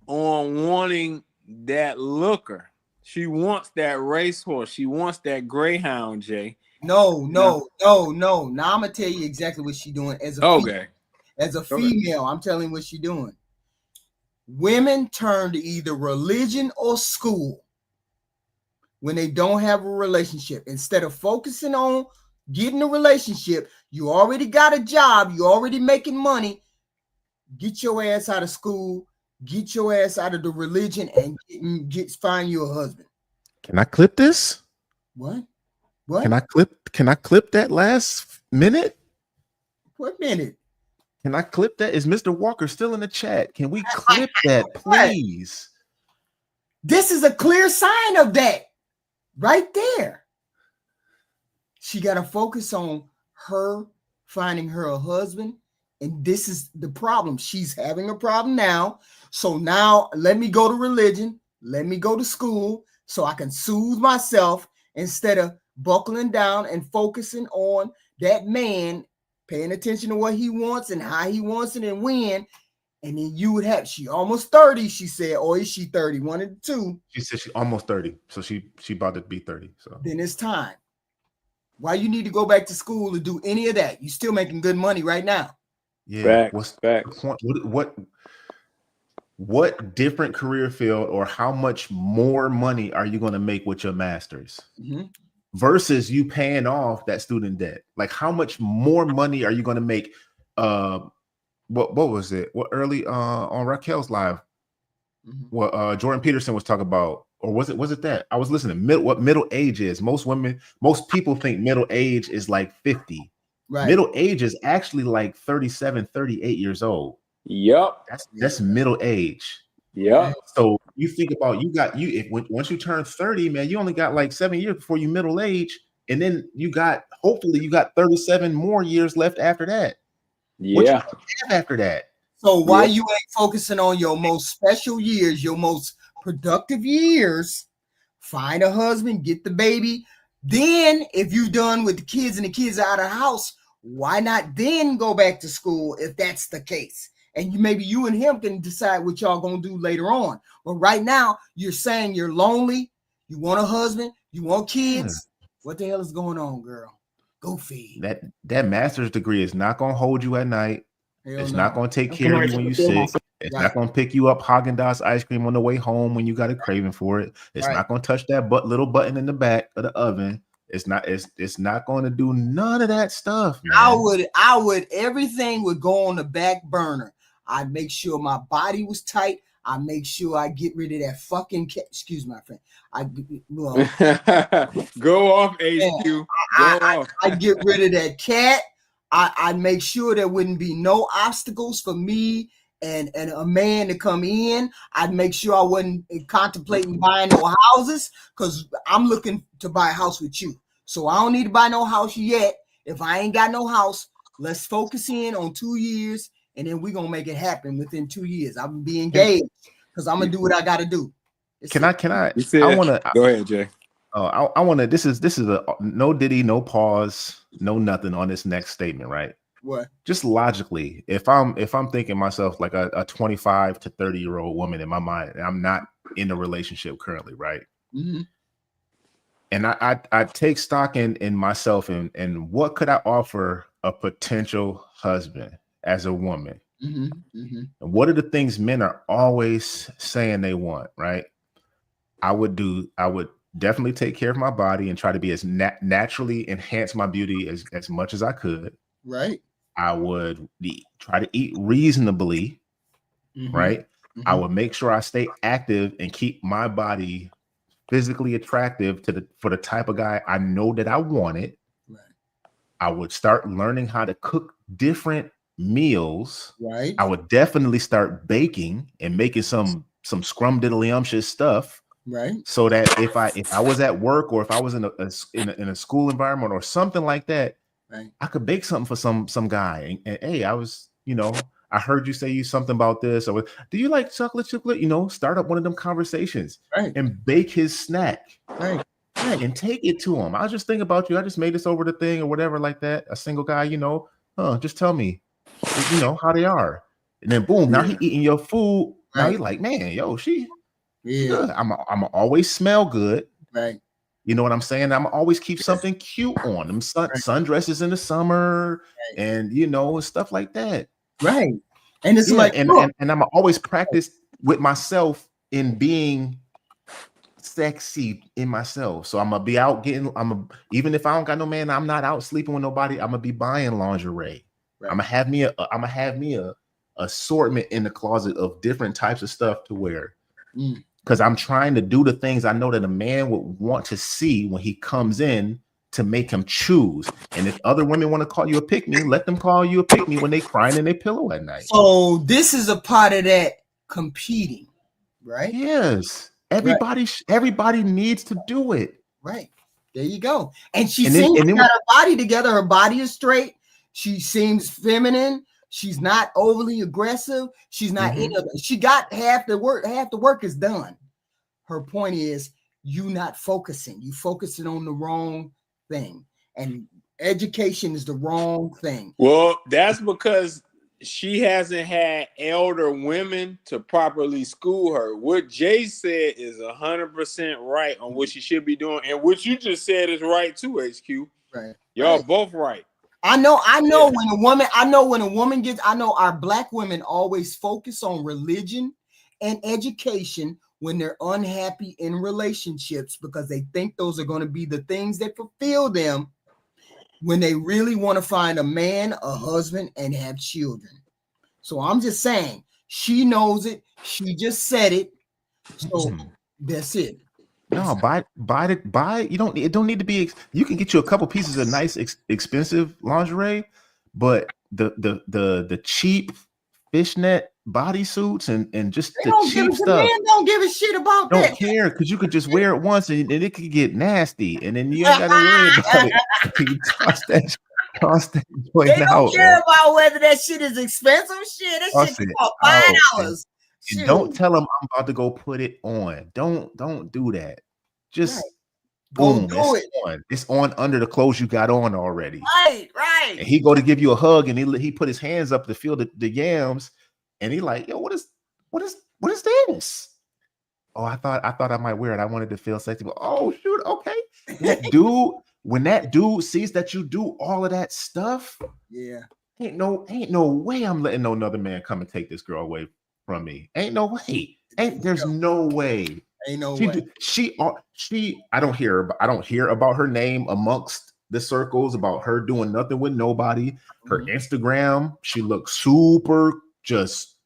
on wanting that looker. She wants that racehorse. She wants that greyhound, Jay. No. Now I'm gonna tell you exactly what she's doing as a female. I'm telling you what she's doing. Women turn to either religion or school when they don't have a relationship. Instead of focusing on getting a relationship, you already got a job, you already making money. Get your ass out of school, get your ass out of the religion, and find you a husband. Can I clip this? What? Can I clip that last minute? What minute? Can I clip that? Is Mr. Walker still in the chat? Can we clip that, please? This is a clear sign of that right there. She got to focus on her finding her a husband. And this is the problem. She's having a problem now. So now let me go to religion. Let me go to school so I can soothe myself instead of buckling down and focusing on that man, paying attention to what he wants and how he wants it and when. And then you would have, she almost 30, she said, or is she 30? One of the two. She said she's almost 30. So she about to be 30. So then it's time. Why you need to go back to school to do any of that? You're still making good money right now. Yeah. What's the point? What different career field or how much more money are you going to make with your master's versus you paying off that student debt? Like, how much more money are you going to make? What was it? What early on Raquel's live? What Jordan Peterson was talking about, or was it that I was listening? What middle age is? Most people think middle age is like 50. Right. Middle age is actually like 37, 38 years old. Yep. That's middle age. Yeah. So you think about once you turn 30, man, you only got like 7 years before you middle age, and then hopefully you got 37 more years left after that. Yeah. What you have after that? So why you ain't focusing on your most special years, your most productive years? Find a husband, get the baby. Then if you're done with the kids and the kids are out of the house, why not then go back to school if that's the case? And maybe you and him can decide what y'all gonna do later on. But right now, you're saying you're lonely, you want a husband, you want kids. What the hell is going on, girl? Go feed. That master's degree is not gonna hold you at night. It's not gonna take care of you when you're sick. It's not gonna pick you up Haagen-Dazs ice cream on the way home when you got a craving for it. It's not gonna touch that little button in the back of the oven. It's not going to do none of that stuff, man. I would everything would go on the back burner. I'd make sure my body was tight. I make sure I get rid of that fucking cat. Excuse my friend. Go off, HQ. I get rid of that cat. I make sure there wouldn't be no obstacles for me and a man to come in. I'd make sure I wasn't contemplating buying no houses because I'm looking to buy a house with you. So I don't need to buy no house yet. If I ain't got no house, let's focus in on 2 years and then we're gonna make it happen within 2 years. I'm gonna be engaged because I'm gonna do what I gotta do. Can I want to go ahead, Jay. I want to. This is a no diddy, no pause, no nothing on this next statement, right? What? Just logically, if I'm thinking myself like a 25 to 30-year-old woman in my mind, and I'm not in a relationship currently, right? Mm-hmm. And I take stock in myself and what could I offer a potential husband as a woman? Mm-hmm. Mm-hmm. And what are the things men are always saying they want, right? I would definitely take care of my body and try to be as naturally enhance my beauty as much as I could. Right. I would try to eat reasonably. Mm-hmm. Right. Mm-hmm. I would make sure I stay active and keep my body physically attractive for the type of guy I know that I wanted. Right. I would start learning how to cook different meals. Right. I would definitely start baking and making some scrumdiddlyumptious stuff. Right. So that if I was at work or if I was in a school environment or something like that, right, I could bake something for some guy. And hey, I was, I heard you say something about this, or do you like chocolate? Start up one of them conversations, right, and bake his snack, right, and take it to him. I was just thinking about you. I just made this over the thing or whatever like that. A single guy, just tell me, how they are. And then boom, now he eating your food. Now right. he like, man, yo, she Yeah. I'm always smell good. Right. You know what I'm saying? I'm always keep something cute on them. Sundresses in the summer, right. and stuff like that. Right. And it's and I'm always practice with myself in being sexy in myself. So I'm gonna be out even if I don't got no man, I'm not out sleeping with nobody. I'm gonna be buying lingerie. Right. I'm gonna have me a assortment in the closet of different types of stuff to wear. Because I'm trying to do the things I know that a man would want to see when he comes in to make him choose. And if other women want to call you a pick-me, let them call you a pick-me when they crying in their pillow at night. So this is a part of that competing, right? Yes. Everybody needs to do it. Right. There you go. And she seems to got her body together. Her body is straight. She seems feminine. She's not overly aggressive. She's not she got half the work is done. Her point is you not focusing. You focusing on the wrong thing. And education is the wrong thing. Well, that's because she hasn't had elder women to properly school her. What Jay said is 100% right on what she should be doing. And what you just said is right too, HQ. Right. Y'all both right. I know when a woman gets, I know our black women always focus on religion and education when they're unhappy in relationships because they think those are going to be the things that fulfill them when they really want to find a man, a husband, and have children. So I'm just saying, she knows it. She just said it. So that's it. No, buy. It don't need to be. You can get you a couple pieces of nice, expensive lingerie, but the cheap fishnet bodysuits and just the cheap stuff. Men don't give a shit about that. Don't care because you could just wear it once and it could get nasty, and then you ain't got to worry about it. You toss that they don't care about whether that shit is expensive. Shit, that shit costs $5. And don't tell them I'm about to go put it on. Don't do that. Just boom, it's on under the clothes you got on already. Right. And he go to give you a hug, and he put his hands up to feel the yams, and he like, yo, what is this? Oh, I thought I might wear it. I wanted to feel sexy. But oh shoot, okay. When that dude sees that you do all of that stuff, yeah, ain't no way I'm letting no another man come and take this girl away from me. Ain't no way. There's no way. Ain't no way. I don't hear about her name amongst the circles about her doing nothing with nobody. Her Instagram, she looks super just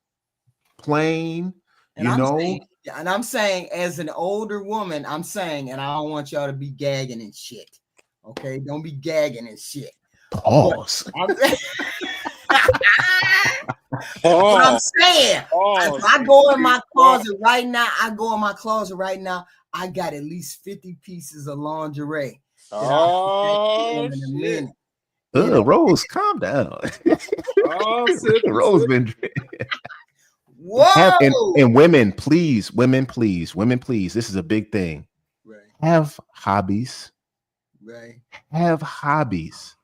plain, and I'm saying as an older woman, I'm saying, and I don't want y'all to be gagging and shit. Okay, don't be gagging and shit. Pause. What I'm saying, if I go in my closet right now, I got at least 50 pieces of lingerie. Shit. Rose, calm down. Rose been whoa. And women, please. This is a big thing. Right. Have hobbies. Right. Have hobbies.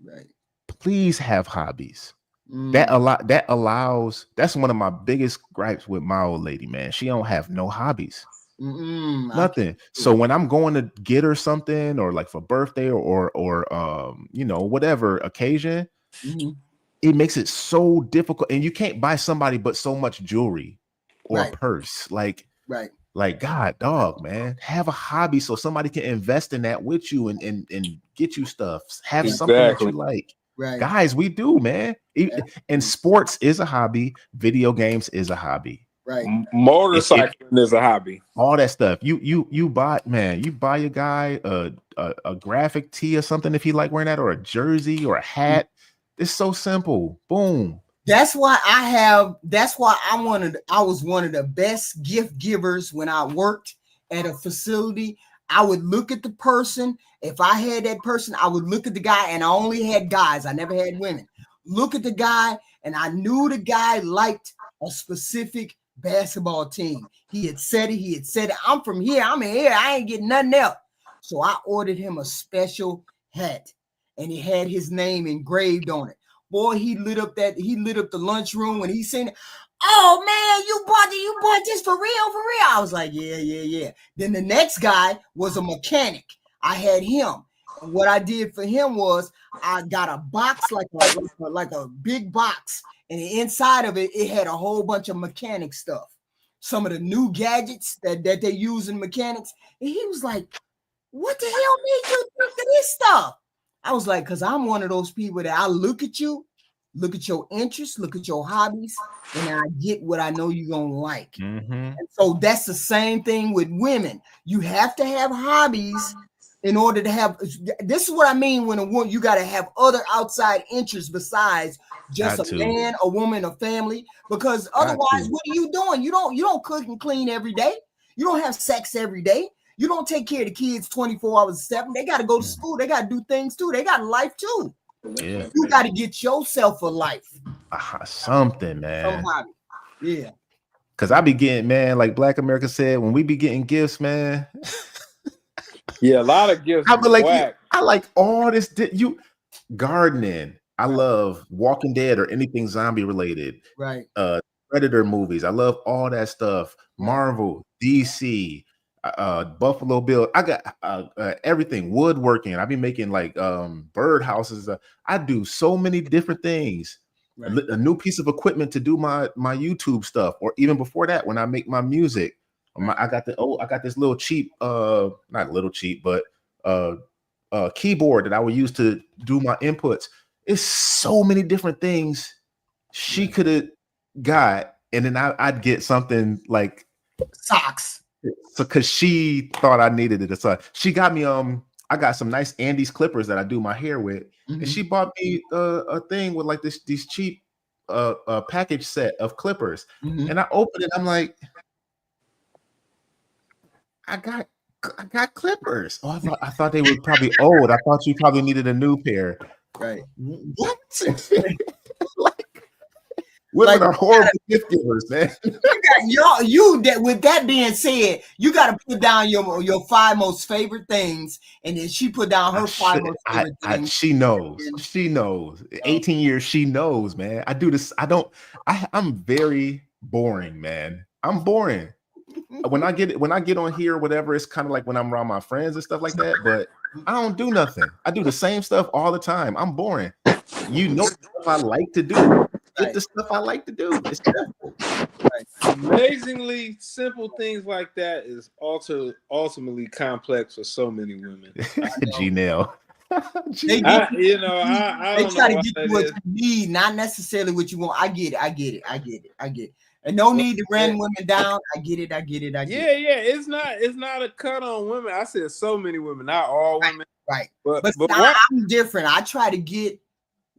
Right. Please have hobbies. That allows. That's one of my biggest gripes with my old lady, man. She don't have no hobbies. Nothing. So when I'm going to get her something, or like for birthday or whatever occasion, it makes it so difficult. And you can't buy somebody but so much jewelry or a purse. Like God, dog, man, have a hobby so somebody can invest in that with you and get you stuff. Have something that you like. Right. Guys, we do, man. And sports is a hobby. Video games is a hobby. Right. Motorcycling is a hobby. All that stuff. You buy your guy a graphic tee or something if he like wearing that, or a jersey or a hat. It's so simple. Boom. That's why I was one of the best gift givers when I worked at a facility. I would look at the person. If I had that person, I would look at the guy, and I only had guys. I never had women. Look at the guy, and I knew the guy liked a specific basketball team. He had said it. I'm from here. I'm in here. I ain't getting nothing else. So I ordered him a special hat, and it had his name engraved on it. Boy, he lit up the lunchroom when he seen it. Oh man, you bought this for real? I was like, yeah. Then the next guy was a mechanic. I had him. And what I did for him was I got a box like a big box, and inside of it, it had a whole bunch of mechanic stuff. Some of the new gadgets that they use in mechanics. And he was like, what the hell made you think of this stuff? I was like, because I'm one of those people that I look at you, look at your interests, look at your hobbies, and I get what I know you're going to like. Mm-hmm. And so that's the same thing with women. You have to have hobbies in order to have, this is what I mean when a woman, you got to have other outside interests besides just a man, a woman, a family, because otherwise, what are you doing? You don't cook and clean every day. You don't have sex every day. You don't take care of the kids 24 hours a 7. They got to go to school. They got to do things too. They got a life too. Yeah. You got to get yourself a life. Something, man. Somebody. Yeah. Because I be getting, man, like Black America said, when we be getting gifts, man. Yeah, a lot of gifts. I be like, I like all this. Gardening. I love Walking Dead or anything zombie related. Right. Predator movies. I love all that stuff. Marvel, DC, Buffalo Bill. I got everything. Woodworking. I be making like bird houses. I do so many different things. Right. A new piece of equipment to do my YouTube stuff, or even before that, when I make my music. I got this little cheap, not little cheap, but keyboard that I would use to do my inputs. It's so many different things she could have got, and then I'd get something like socks. So because she thought I needed it. So she got me I got some nice Andes clippers that I do my hair with, and she bought me a thing with like these cheap package set of clippers, and I opened it. I'm like, I got clippers. Oh, I thought they were probably old. I thought you probably needed a new pair. Right. What? Women are horrible gift givers, man. With that being said, you got to put down your 5 most favorite things, and then she put down her 5 most favorite things. She knows. She knows. 18 years, she knows, man. I do this. I'm very boring, man. I'm boring. When I get on here or whatever, it's kind of like when I'm around my friends and stuff like that, but I don't do nothing. I do the same stuff all the time. I'm boring. You know stuff I like to do. It's the stuff I like to do. It's simple. Amazingly simple things like that is also ultimately complex for so many women. Janelle. They try to get you what you need, not necessarily what you want. I get it. And no need to run women down. I get it. Yeah. It's not a cut on women. I said so many women, not all women. Right. But I'm different. I try to get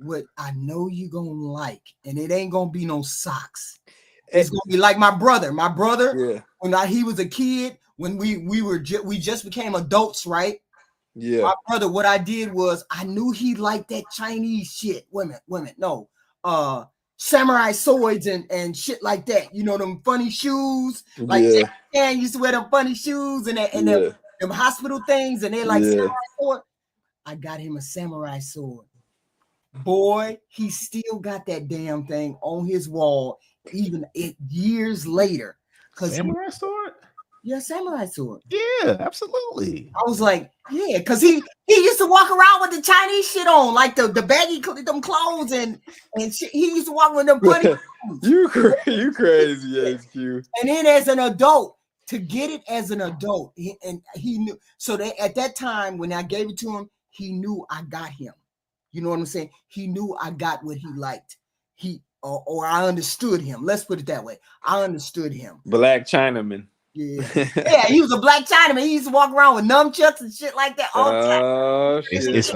what I know you're gonna like, and it ain't gonna be no socks. It's gonna be like my brother. When he was a kid, when we just became adults, right? Yeah. My brother, what I did was I knew he liked that Chinese shit. Samurai swords and shit like that. You know, them funny shoes. Like Jackie Chan used to wear them funny shoes and them hospital things, and they like samurai sword. I got him a samurai sword. Boy, he still got that damn thing on his wall, even years later. Samurai sword? Yeah, samurai sword. Yeah, absolutely. I was like, yeah, because he used to walk around with the Chinese shit on, like the baggy them clothes and shit. He used to walk with them funny clothes. You crazy, HQ. And then as an adult, to get it as an adult, he knew. So at that time, when I gave it to him, he knew I got him. You know what I'm saying? He knew I got what he liked. or I understood him. Let's put it that way. I understood him. Black Chinaman. Yeah, yeah, he was a black Chinaman. He used to walk around with nunchucks and shit like that all the time. Oh, It's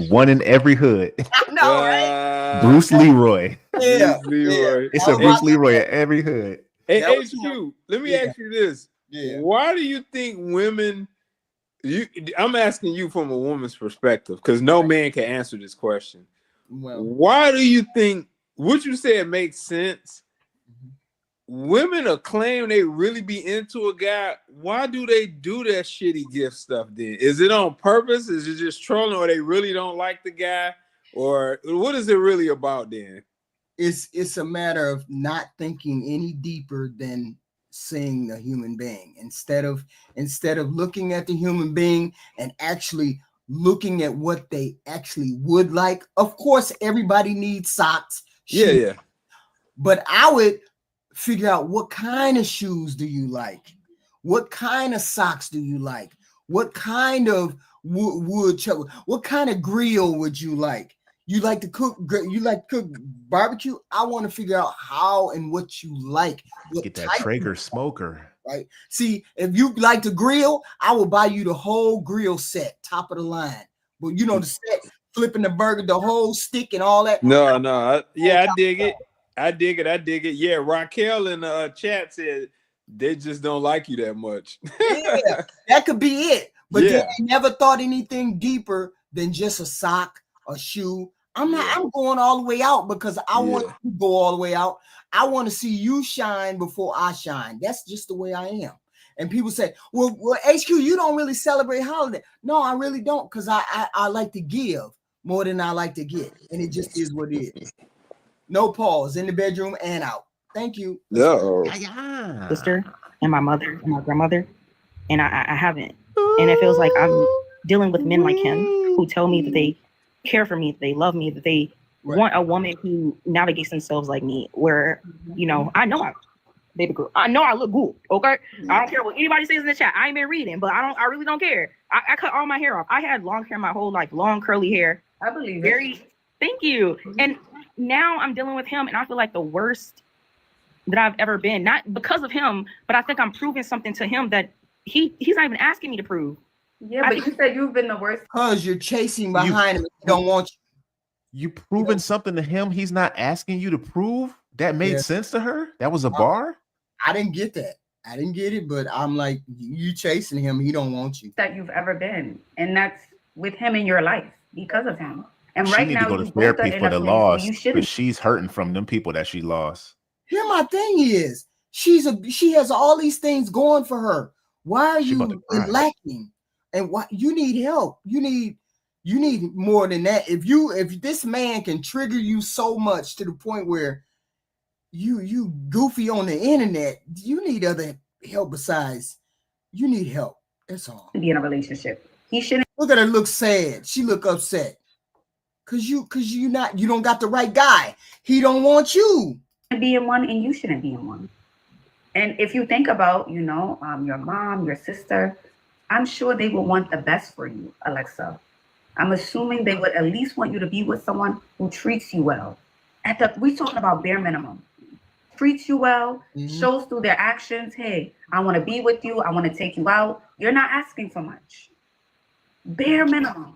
one in every hood. I know, right? Bruce Leroy. Yeah, Bruce Leroy. Yeah. It's a Bruce Leroy at every hood. Hey, That was HQ, let me ask you this. Yeah. Why do you think women, I'm asking you from a woman's perspective, because no man can answer this question. Well, Why do you think what you said makes sense? Women are claiming they really be into a guy. Why do they do that shitty gift stuff then? Is it on purpose? Is it just trolling, or they really don't like the guy? Or what is it really about then? it's a matter of not thinking any deeper than seeing the human being. Instead of looking at the human being and actually looking at what they actually would like. Of course, everybody needs socks. Yeah, shoes, yeah. But I would figure out, what kind of shoes do you like? What kind of socks do you like? What kind of wood? What kind of grill would you like? You like to cook? You like to cook barbecue? I want to figure out how and what you like. What Get that type Traeger of- smoker. Right. See, if you like to grill, I will buy you the whole grill set, top of the line. But you know, the set, flipping the burger, the whole stick and all that. No. I dig it. I dig it. Yeah, Raquel in the chat said they just don't like you that much. Yeah, that could be it. But Yeah. then I never thought anything deeper than just a sock, a shoe. I'm going all the way out because I want to go all the way out. I want to see you shine before I shine. That's just the way I am. And people say, well, HQ, you don't really celebrate holiday. No, I really don't, because I like to give more than I like to get. And it just is what it is. No pause, in the bedroom and out. Thank you. No. Sister and my mother and my grandmother, and I haven't. And it feels like I'm dealing with men like him who tell me that they care for me, that they love me, that they want a woman who navigates themselves like me, where, you know, I know baby girl, I know I look good, okay? I don't care what anybody says in the chat. I ain't been reading, but I really don't care. I cut all my hair off. I had long hair my whole life, long curly hair. I believe it. Thank you. And now I'm dealing with him, and I feel like the worst that I've ever been, not because of him, but I think I'm proving something to him that he's not even asking me to prove. Yeah, but you said you've been the worst. Because you're chasing behind him. He don't want you. You proving something to him he's not asking you to prove? That made sense to her? That was a bar? I didn't get that. I didn't get it, but I'm like, you chasing him. He don't want you. That you've ever been. And that's with him in your life because of him. And She right need now, to go to you both are therapy in for a the place where loss, you because shouldn't. she's hurting from them people that she lost. Here, my thing is, she has all these things going for her. Why are She about you to cry. lacking? And what you need help. You need more than that. If this man can trigger you so much to the point where you goofy on the internet, you need other help besides. You need help. That's all. Be in a relationship. He shouldn't. Look at her look sad. She look upset. Cause you don't got the right guy. He don't want you. Be in one, and you shouldn't be in one. And if you think about, your mom, your sister, I'm sure they will want the best for you, Alexa. I'm assuming they would at least want you to be with someone who treats you well. We're talking about bare minimum. Treats you well, shows through their actions, hey, I want to be with you, I want to take you out. You're not asking for much. Bare minimum.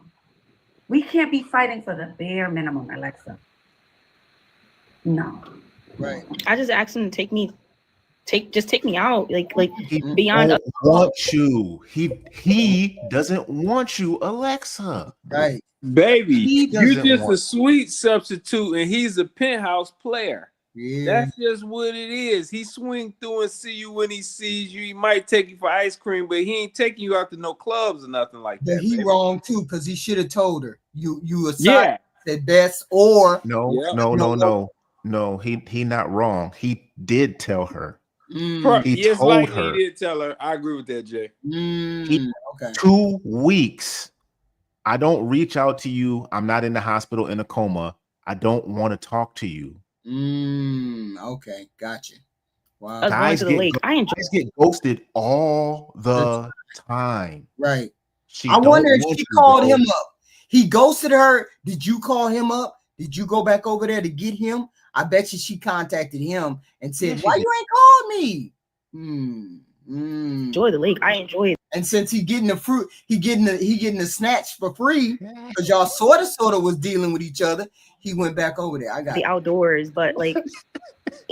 We can't be fighting for the bare minimum, Alexa. No. Right. I just asked him to take me out, like He beyond. don't want you. He doesn't want you, Alexa. Right. Baby, He you doesn't just want- a sweet substitute, and he's a penthouse player. Yeah. That's just what it is. He swing through and see you when he sees you. He might take you for ice cream, but he ain't taking you out to no clubs or nothing like But that. he baby. wrong too, because he should have told her you a Yeah. at best, or No, Yeah. no. He not wrong. He did tell her. He Yes, told like her. he did tell her. I agree with that, Jay. Okay. 2 weeks. I don't reach out to you. I'm not in the hospital in a coma. I don't want to talk to you. Okay, gotcha. Wow. Us going to the lake. I enjoy. Guys get ghosted all the time. Right. She I don't wonder if want she you, called bro. him up. He ghosted her. Did you call him up? Did you go back over there to get him? I bet you she contacted him and said, "Why you ain't called me?" Enjoy the lake. I enjoy it. And since he getting the fruit, he getting the snatch for free because y'all sort of was dealing with each other. He went back over there. I got the outdoors, but like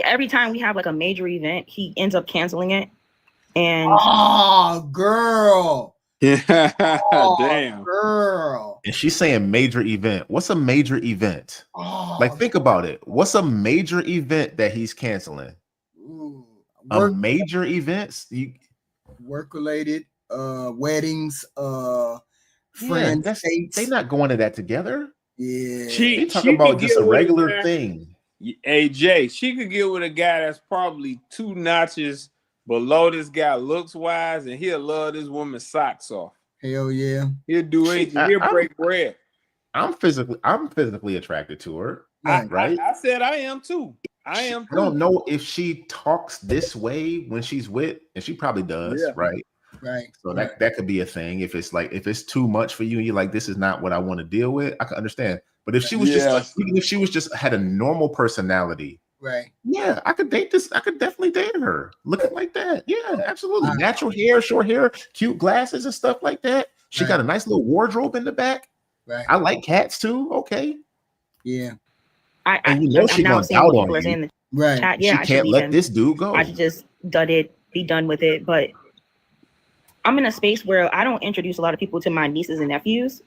every time we have like a major event, he ends up canceling it. And oh, girl. Yeah, oh, damn, girl. And she's saying major event. What's a major event? Oh, like, think about it. What's a major event that he's canceling? A major events? Work related, weddings, friends. They not going to that together. Yeah, she talking about just a regular thing. Hey Jay, she could get with a guy that's probably 2 notches below this guy looks wise, and he'll love this woman's socks off. Hell yeah, he'll do anything. He'll break bread. I'm physically attracted to her. Right? I said I am too. I don't know if she talks this way when she's with, and she probably does, right? Right. So that could be a thing. If it's too much for you, and you're like, this is not what I want to deal with, I can understand. But if she was even if she was just had a normal personality, right? Yeah, I could date this. I could definitely date her. Looking like that, yeah, absolutely. Natural hair, short hair, cute glasses and stuff like that. She got a nice little wardrobe in the back. Right. I like cats too. Okay. Yeah. And you know she gonna doubt on you. Right. Chat. Yeah, she can't let this dude go. I should just be done with it. But I'm in a space where I don't introduce a lot of people to my nieces and nephews.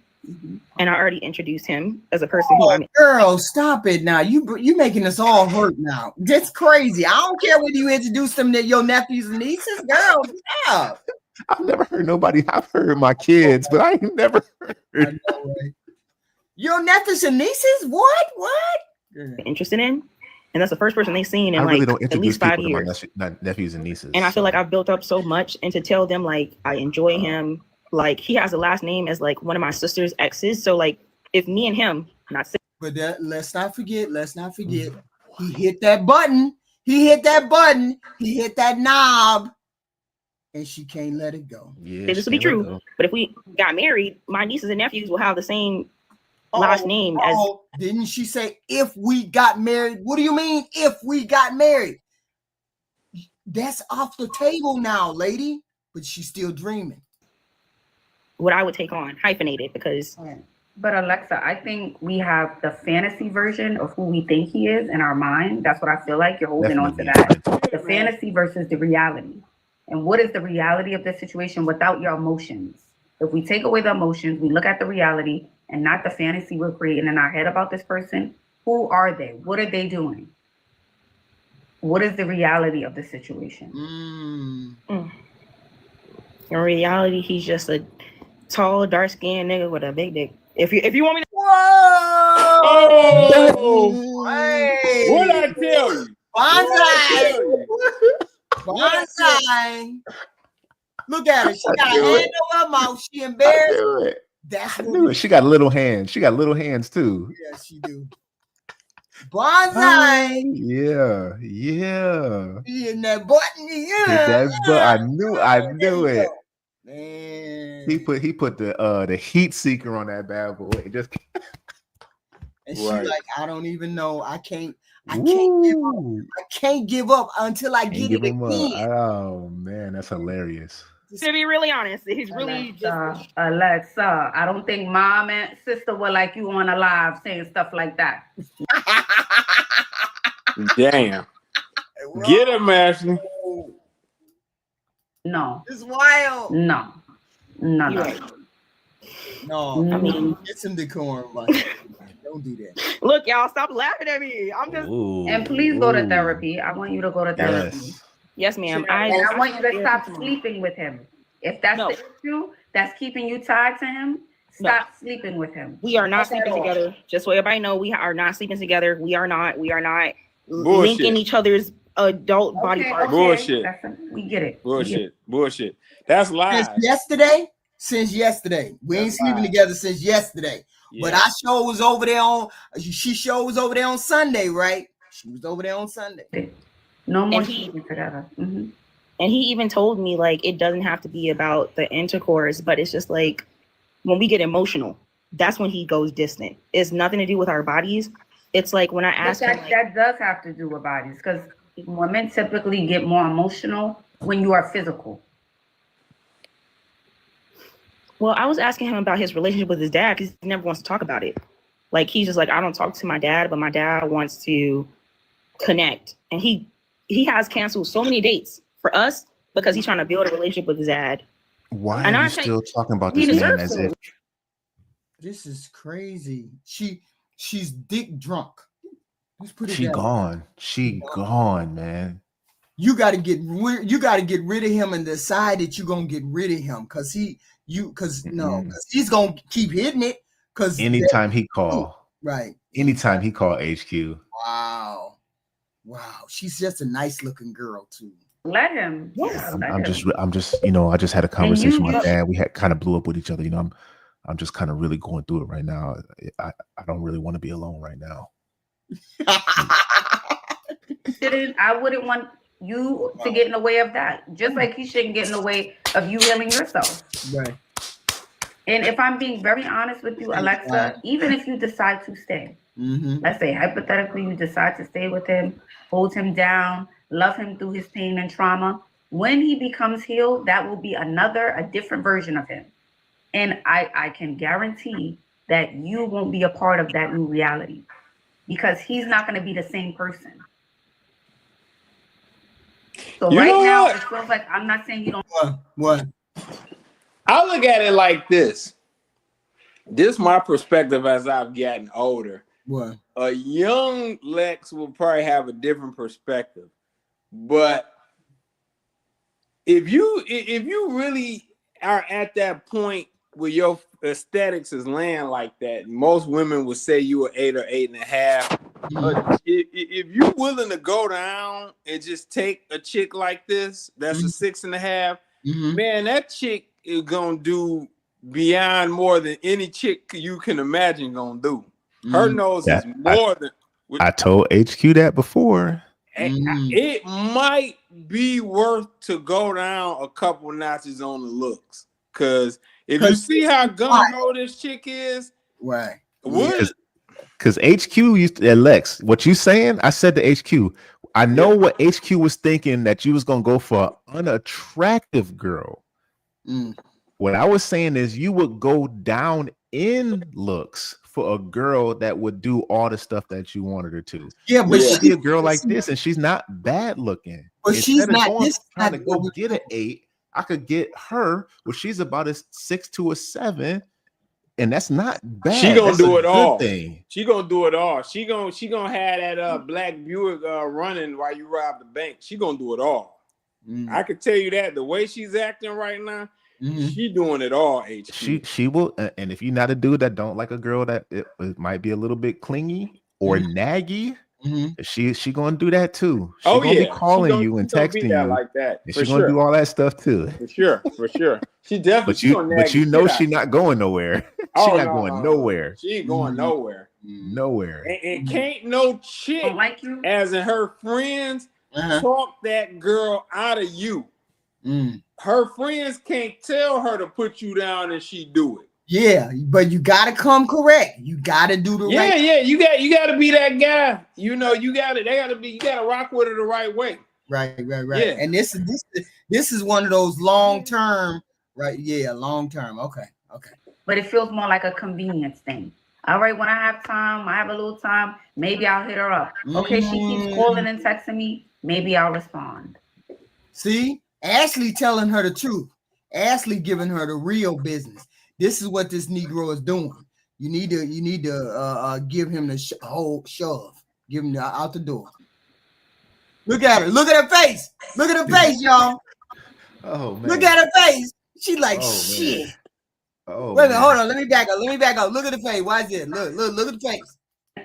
And I already introduced him as a person who girl, stop it now. You making us all hurt now. That's crazy. I don't care whether you introduce them to your nephews and nieces. Girl, stop. I've never heard nobody. I've heard my kids, but I ain't never heard. I know, right? Your nephews and nieces? What? Interested in? And that's the first person they've seen in I really like don't at least 5 years. My nephews and nieces. And I feel like I've built up so much, and to tell them like I enjoy him. Like he has a last name as like one of my sister's exes. So like if me and him not sick. But let's not forget. He hit that button. He hit that knob. And she can't let it go. Yeah, this will be true. But if we got married, my nieces and nephews will have the same last name as. Didn't she say if we got married? What do you mean if we got married? That's off the table now, lady. But she's still dreaming. What I would take on, hyphenated, because. But Alexa, I think we have the fantasy version of who we think he is in our mind. That's what I feel like you're holding on to that. The fantasy versus the reality. And what is the reality of this situation without your emotions? If we take away the emotions, we look at the reality and not the fantasy we're creating in our head about this person. Who are they? What are they doing? What is the reality of the situation? In reality, he's just a tall, dark-skinned nigga with a big dick. If you want me to. Whoa! Hey. What I tell you? Bonsai. Look at her. She got a hand over her mouth. She embarrassed. That's what she got little hands. She got little hands too. Yeah, she do. Bonsai. Yeah. In that button. I knew it. Man. He put the heat seeker on that bad boy. And she like, I don't even know. I can't give up until I get it again. Oh man, that's hilarious. To be really honest, he's really Alexa, I don't think mom and sister were like you on a live saying stuff like that. Damn. Get him, Ashley. No. It's wild. No. I mean, get some decorum. Don't do that. Look, y'all, stop laughing at me. I'm just. And please go to therapy. I want you to go to therapy. Yes, ma'am. I want you to stop sleeping with him. If that's the issue that's keeping you tied to him, stop sleeping with him. We are not sleeping together. Just so everybody know, we are not sleeping together. We are not linking each other's adult body parts. Bullshit. We get it. Bullshit. That's lies. Since yesterday. We ain't sleeping together since yesterday. Yeah. But she was over there on Sunday, right? She was over there on Sunday. No more sleeping together. Mm-hmm. And he even told me, like, it doesn't have to be about the intercourse, but it's just like when we get emotional, that's when he goes distant. It's nothing to do with our bodies. it's like when I But ask him, like, that does have to do with bodies, because women typically get more emotional when you are physical. well, I was asking him about his relationship with his dad because he never wants to talk about it. Like, he's just like, I don't talk to my dad, but my dad wants to connect. And he has canceled so many dates for us because he's trying to build a relationship with his dad. Why And are I you think still talking about he this man deserves as to. if This is crazy. She's dick drunk. Let's put it she that way. gone? She gone, man. You got to get rid of him and decide that you're gonna get rid of him because he's gonna keep hitting it. Because Anytime he call, right? Anytime he call HQ. Wow, she's just a nice looking girl too. Let him. Yeah, I'm just I just had a conversation with my dad. We had kind of blew up with each other. I'm just kind of really going through it right now. I don't really want to be alone right now. I wouldn't want you to get in the way of that. Just like he shouldn't get in the way of you healing yourself. Right. And if I'm being very honest with you, Alexa, even if you decide to stay, let's say hypothetically you decide to stay with him, hold him down, love him through his pain and trauma, when he becomes healed, that will be a different version of him. And I can guarantee that you won't be a part of that new reality because he's not going to be the same person. So now it feels like, I'm not saying you don't. What? I look at it like this. This is my perspective as I've gotten older. What? A young Lex will probably have a different perspective. But if you really are at that point where your aesthetics is laying like that, most women would say you were 8 or 8.5. But if you're willing to go down and just take a chick like this, that's a 6.5, man, that chick is gonna do beyond more than any chick you can imagine gonna do. Her nose is more than. I told HQ that before. It might be worth to go down a couple notches on the looks, because if you see how gung-ho this chick is, right? Because HQ used to, Lex, what you saying? I said to HQ, I know what HQ was thinking, that you was gonna go for an unattractive girl. What I was saying is you would go down in looks for a girl that would do all the stuff that you wanted her to. Yeah, but she be a girl like this, and she's not bad looking. But she's not trying to go get an 8. I could get her, well, she's about a 6 to a 7. And that's not bad. She gonna do it all. Thing. She gonna do it all. She gonna have that black Buick running while you rob the bank. She gonna do it all. I can tell you that the way she's acting right now, she doing it all. HQ. She will. And if you're not a dude that don't like a girl that it might be a little bit clingy or naggy, she gonna do that too. She gonna be calling you and texting you like that. And she's gonna do all that stuff too. For sure. She definitely. But you know she's not going nowhere. She's not going nowhere. She ain't going nowhere. Nowhere. And can't no chick, like you, as in her friends, talk that girl out of you. Her friends can't tell her to put you down, and she do it. Yeah, but you gotta come correct. You gotta do the right. Yeah. You gotta be that guy. You gotta rock with her the right way. Right. Yeah. And this is one of those long term, right? Yeah, long term. Okay. But it feels more like a convenience thing. All right, when I have time, I have a little time, maybe I'll hit her up. Okay, she keeps calling and texting me, maybe I'll respond. See, Ashley telling her the truth. Ashley giving her the real business. This is what this Negro is doing. You need to give him the whole shove. Give him out the door. Look at her. Look at her face. Look at her face, y'all. Oh man. Look at her face. She like shit. Man. Oh, wait a minute, hold on. Let me back up. Look at the face. Why is it? Look at the face.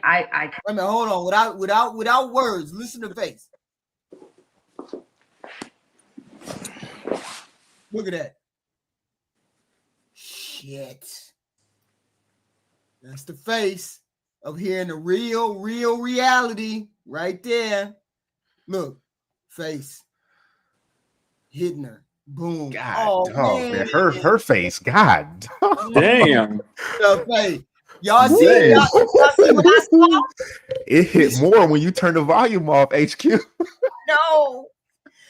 I wait a minute, hold on. Without words, listen to the face. Look at that. Shit. That's the face of hearing the real reality right there. Look, face. Hitting her. Boom. God, man. Her face. God. Damn. The face. Y'all see what I saw? It hit more when you turn the volume off, HQ. No.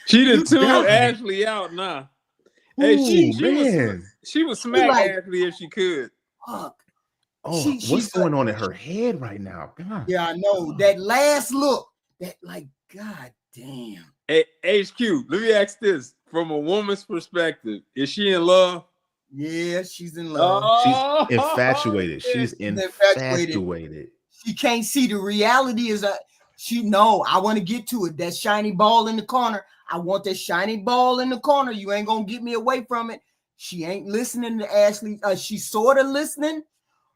She done tuned Ashley out now. Hey, she would smack Ashley if she could. Fuck. Oh, what's going on in her head right now? God. Yeah, I know. That last look, that like, God damn. Hey, HQ, let me ask this. From a woman's perspective, is she in love? Yeah, she's in love. She's infatuated. She's infatuated. She can't see the reality is I want to get to it. That shiny ball in the corner. I want that shiny ball in the corner. You ain't gonna get me away from it. She ain't listening to Ashley. She's sort of listening,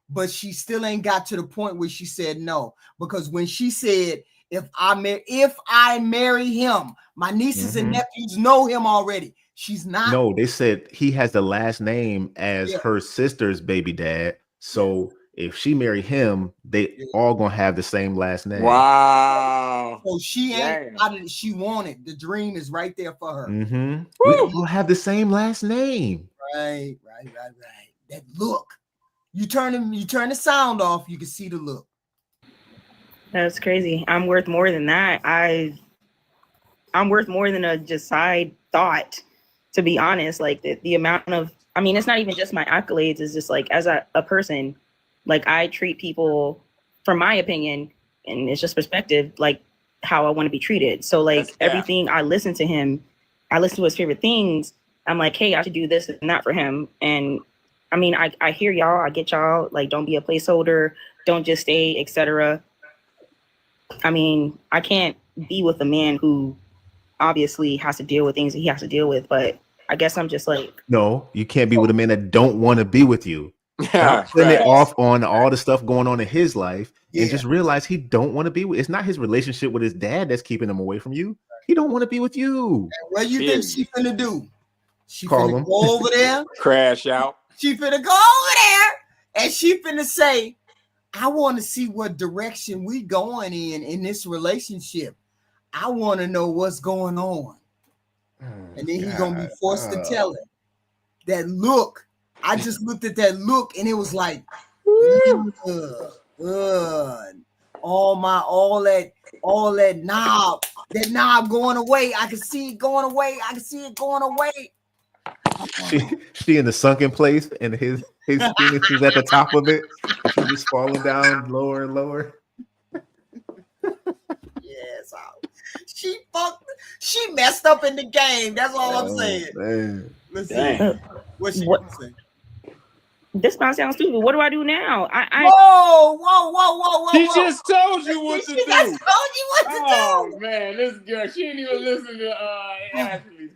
but she still ain't got to the point where she said no. Because when she said, if I marry him, my nieces and nephews know him already. She's not. No, they said he has the last name as her sister's baby dad. So if she marry him, they all gonna have the same last name. Wow. So she ain't. She wanted. The dream is right there for her. We all have the same last name. Right. That look. You turn the sound off, you can see the look. That's crazy. I'm worth more than that. I'm worth more than a just side thought, to be honest. Like the amount of, I mean, it's not even just my accolades. It's just like as a person, like I treat people, from my opinion, and it's just perspective, like how I want to be treated. So like everything, I listen to him, I listen to his favorite things. I'm like, hey, I should do this and that for him. And I mean, I hear y'all, I get y'all, like, don't be a placeholder, don't just stay, etc. I mean, I can't be with a man who obviously has to deal with things that he has to deal with, but I guess I'm just like, no, you can't be with a man that don't want to be with you. Stop putting it off on all the stuff going on in his life and just realize he don't want to be with. It's not his relationship with his dad that's keeping him away from you. He don't want to be with you. What you think she finna do? She finna go over there, crash out. She finna go over there and she finna say, I want to see what direction we going in this relationship. I want to know what's going on. And then he's going to be forced to tell it. That look, I just looked at that look and it was like, all that knob going away. I can see it going away. I can see it going away. She in the sunken place and his penis is at the top of it. She's just falling down lower and lower. Yes, she messed up in the game. That's all I'm saying. Man. Let's see. What's she gonna say? This might sound stupid. What do I do now? Whoa. She just told you what to do. She just told you what to do. Oh man, this girl, she didn't even listen to Ashley.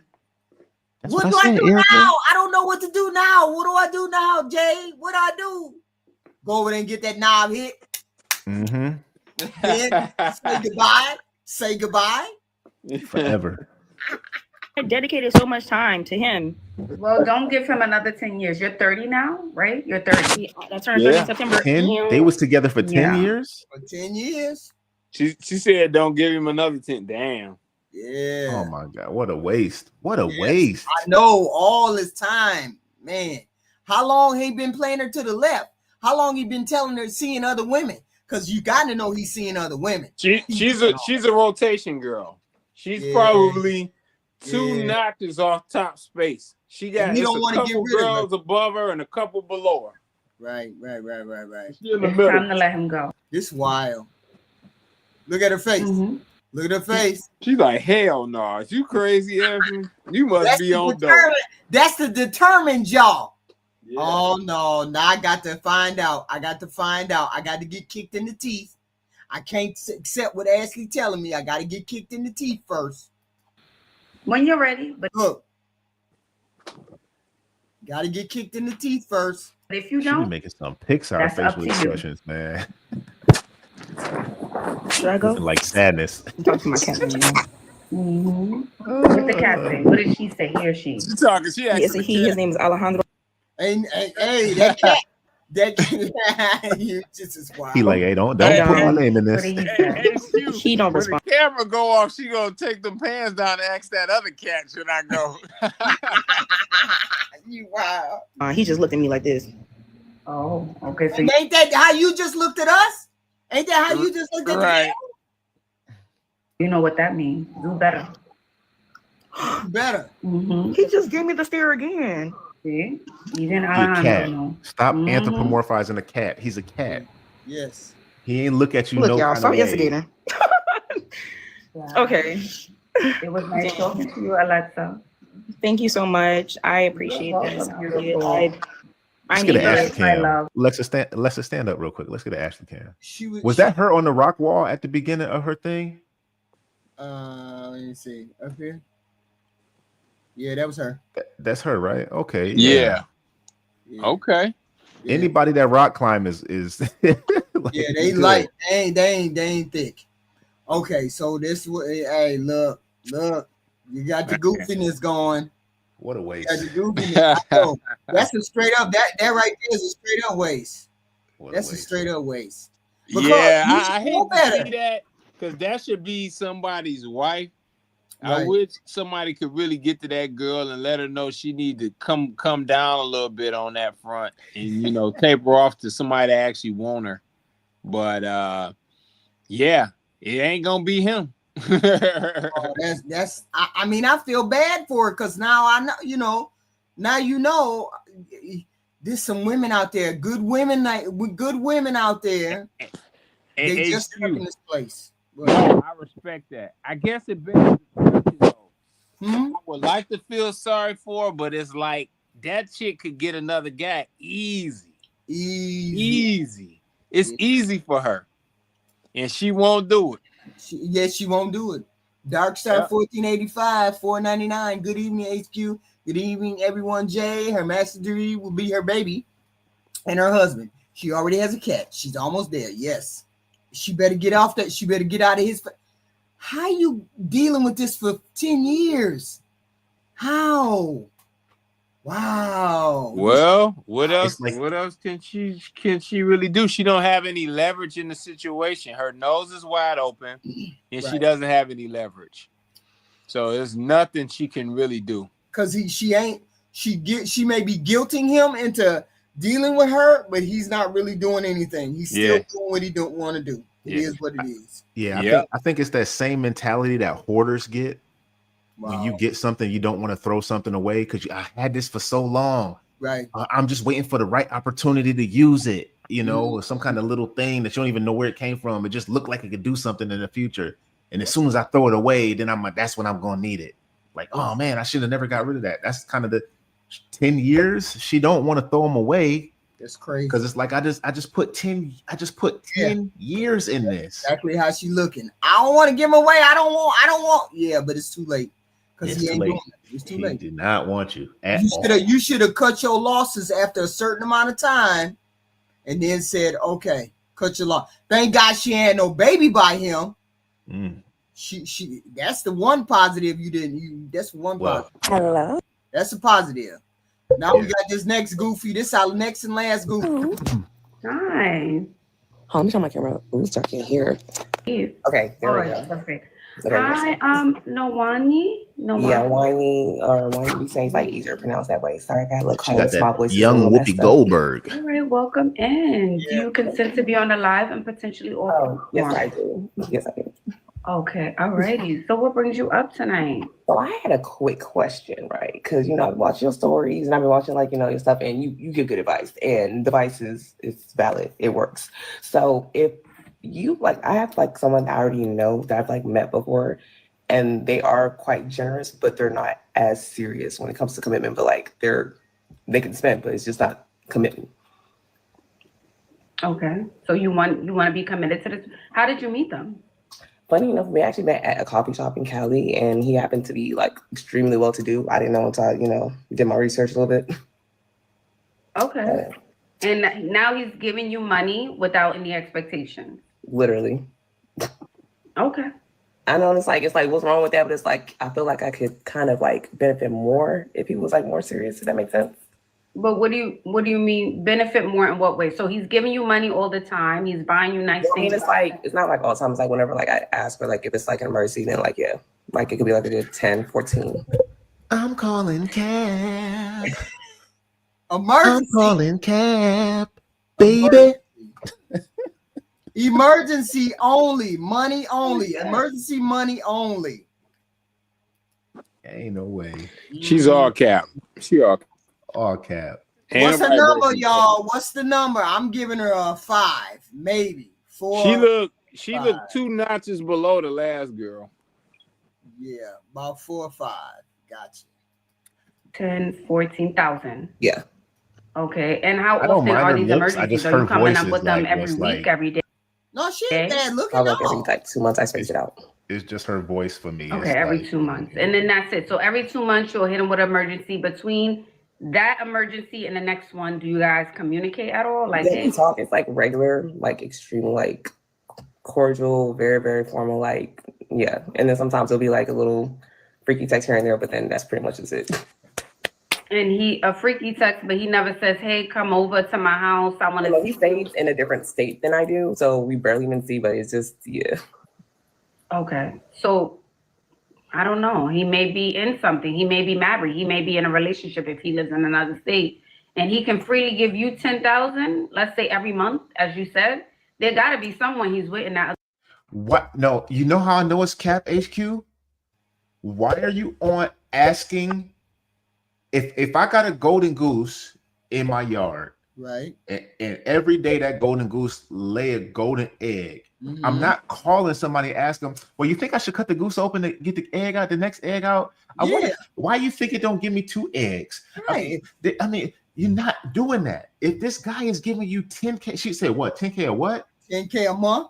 What do I do now? I don't know what to do now. What do I do now, Jay? What do I do? Go over there and get that knob hit. Then say goodbye. Say goodbye. Forever. I dedicated so much time to him. Well, don't give him another 10 years. You're 30 now, right? You're 30. I turned 30 in September. 10? They was together for 10 years? For 10 years. She said don't give him another 10. Damn. Yeah. Oh my God. What a waste. What a waste. I know, all this time. Man. How long he been playing her to the left? How long he been telling her seeing other women? Because you got to know he's seeing other women. She's a rotation girl. She's probably 2 notches off top space. She got a couple girls above her and a couple below her. Right. She in the It's middle. time to let him go. This wild. Look at her face. Look at her face. She's like, hell no. You crazy, Evan? You must be on dope. That's the determined y'all. Yeah. Oh no. Now I got to find out. I got to get kicked in the teeth. I can't accept what Ashley telling me. I got to get kicked in the teeth first. When you're ready. But look. Got to get kicked in the teeth first. But if you don't, be making some Pixar facial expressions, man. Should I go? Like sadness. Talk to my cat. What the cat say? What did she say? He or she? She's talking. She Yes, his name is Alejandro. Hey, that cat. You just as wild. He like, hey, don't put my name in this. He don't respond. When the camera go off, she gonna take them pants down and ask that other cat, should I go? You wild. He just looked at me like this. Oh, okay. So ain't that how you just looked at us? Ain't that how you just looked at right. You know what that means. Do better. Better. Mm-hmm. He just gave me the stare again. See? Even He a cat. Alejandro. Stop anthropomorphizing a cat. He's a cat. Yes. He ain't look at you Look, no y'all, kind stop of way. instigating. Okay. It was nice talking to you, Alexa. Thank you so much. I appreciate this. Let's get an Ashley Cam. love. Let's stand up real quick. Let's get an Ashley Cam. Was she, that her on the rock wall at the beginning of her thing? Let me see. Up here. Yeah, that was her. That's her, right? Okay. Yeah. Okay. Yeah. Anybody that rock climb is like, yeah, they good. Light. They ain't thick. Okay, so this hey, look, you got the goofiness going. What a waste. That's a straight up that right there is a straight up waste. That's a straight up waste. Because I hate to see that, because that should be somebody's wife. Right. I wish somebody could really get to that girl and let her know she need to come down a little bit on that front and taper off to somebody that actually want her. But it ain't gonna be him. That's I mean, I feel bad for her because now I know, there's some women out there, good women out there. They just stuck in this place. No, I respect that. I guess it better though. I would like to feel sorry for her, but it's like that chick could get another guy easy. It's easy for her, and she won't do it. She won't do it. Darkstar 1485 $4.99. Good evening, HQ. Good evening, everyone. Jay, her master degree will be her baby and her husband. She already has a cat. She's almost there. Yes. She better get off that. She better get out of his. How you dealing with this for 10 years? How? Wow. Well, what else? What else can she really do? She don't have any leverage in the situation. Her nose is wide open, and she doesn't have any leverage. So there's nothing she can really do. Because she may be guilting him into dealing with her, but he's not really doing anything. He's still doing what he don't want to do. It is what it is. I think it's that same mentality that hoarders get. Wow. When you get something, you don't want to throw something away because I had this for so long. Right. I'm just waiting for the right opportunity to use it, or some kind of little thing that you don't even know where it came from. It just looked like it could do something in the future. And as soon as I throw it away, then I'm like, that's when I'm going to need it. Like, oh man, I should have never got rid of that. That's kind of the 10 years. She don't want to throw them away. That's crazy. Because it's like I just put 10 years in this. Exactly how she looking. I don't want to give him away. I don't want. Yeah, but it's too late. Because he ain't doing it. It's too late. He did not want you. You should have cut your losses after a certain amount of time and then said, okay, cut your loss. Thank God she had no baby by him. She that's the one positive you didn't. That's one positive. Hello. That's a positive. Now we got this next goofy. This our next and last goofy. Hi. Let me turn my camera. Ooh, so I can't hear. Okay, there we go. Perfect. Hi, Nwani. Yeah, Whiny or Whiny. We say it's like easier to pronounce that way. Sorry, I got a little cold. My voice young Whoopi Goldberg. All right, welcome in. Do you consent to be on the live and potentially yes, I do. Yes, I do. Okay, all righty. So what brings you up tonight? So I had a quick question, right? Because I've watched your stories and I've been watching your stuff, and you give good advice, and the advice is valid. It works. So if you I have someone that I already know that I've met before, and they are quite generous, but they're not as serious when it comes to commitment. But they can spend, but it's just not commitment. Okay, so you want to be committed to this? How did you meet them? Funny enough, we actually met at a coffee shop in Cali, and he happened to be extremely well-to-do. I didn't know until I, did my research a little bit. Okay. And now he's giving you money without any expectations. Literally. Okay. I know it's what's wrong with that? But it's I feel like I could kind of benefit more if he was more serious. Does that make sense? But what do you mean benefit more in what way? So he's giving you money all the time. He's buying you nice things. It's it's not all the time. It's whenever I ask for if it's an emergency, then it could be a good 10, 14. I'm calling cab. Emergency. I'm calling cab, baby. Emergency only, money only, emergency money only. Ain't no way. She's all cap. She all cap. What's the number, y'all? What's the number? I'm giving her a 5, maybe 4. She looked 2 notches below the last girl. Yeah, about 4 or 5. Gotcha. 10, 14,000. Yeah. Okay. And how I don't often mind are her these looks, I emergencies? just Are you her coming voice up is with them like every what's week, like- every day? No, she ain't bad looking. I like every like 2 months I space it out. It's just her voice for me. Okay, It's every like, 2 months. And then that's it. So every 2 months you'll hit him with an emergency. Between that emergency and the next one, do you guys communicate at all? Like, Yeah, we talk. It's like regular, like extreme, like cordial, very, very formal, like, yeah. And then sometimes it'll be like a little freaky text here and there, but then that's pretty much just it. and he a freaky text, but he never says, "Hey, come over to my house. I want to." He stays in a different state than I do, so we barely even see. But it's just, yeah. Okay, so I don't know. He may be in something. He may be married. He may be in a relationship if he lives in another state, and he can freely give you 10,000. Let's say every month, as you said. There got to be someone he's with in that. what? No, you know how I know it's cap HQ? Why are you on asking if I got a golden goose in my yard, right? And every day that golden goose lay a golden egg, I'm not calling somebody ask them, well, you think I should cut the goose open to get the egg out, the next egg out? I wonder why you think it don't give me 2 eggs? Right. I mean, you're not doing that. If this guy is giving you 10K, she said what? 10K or what? 10K a month.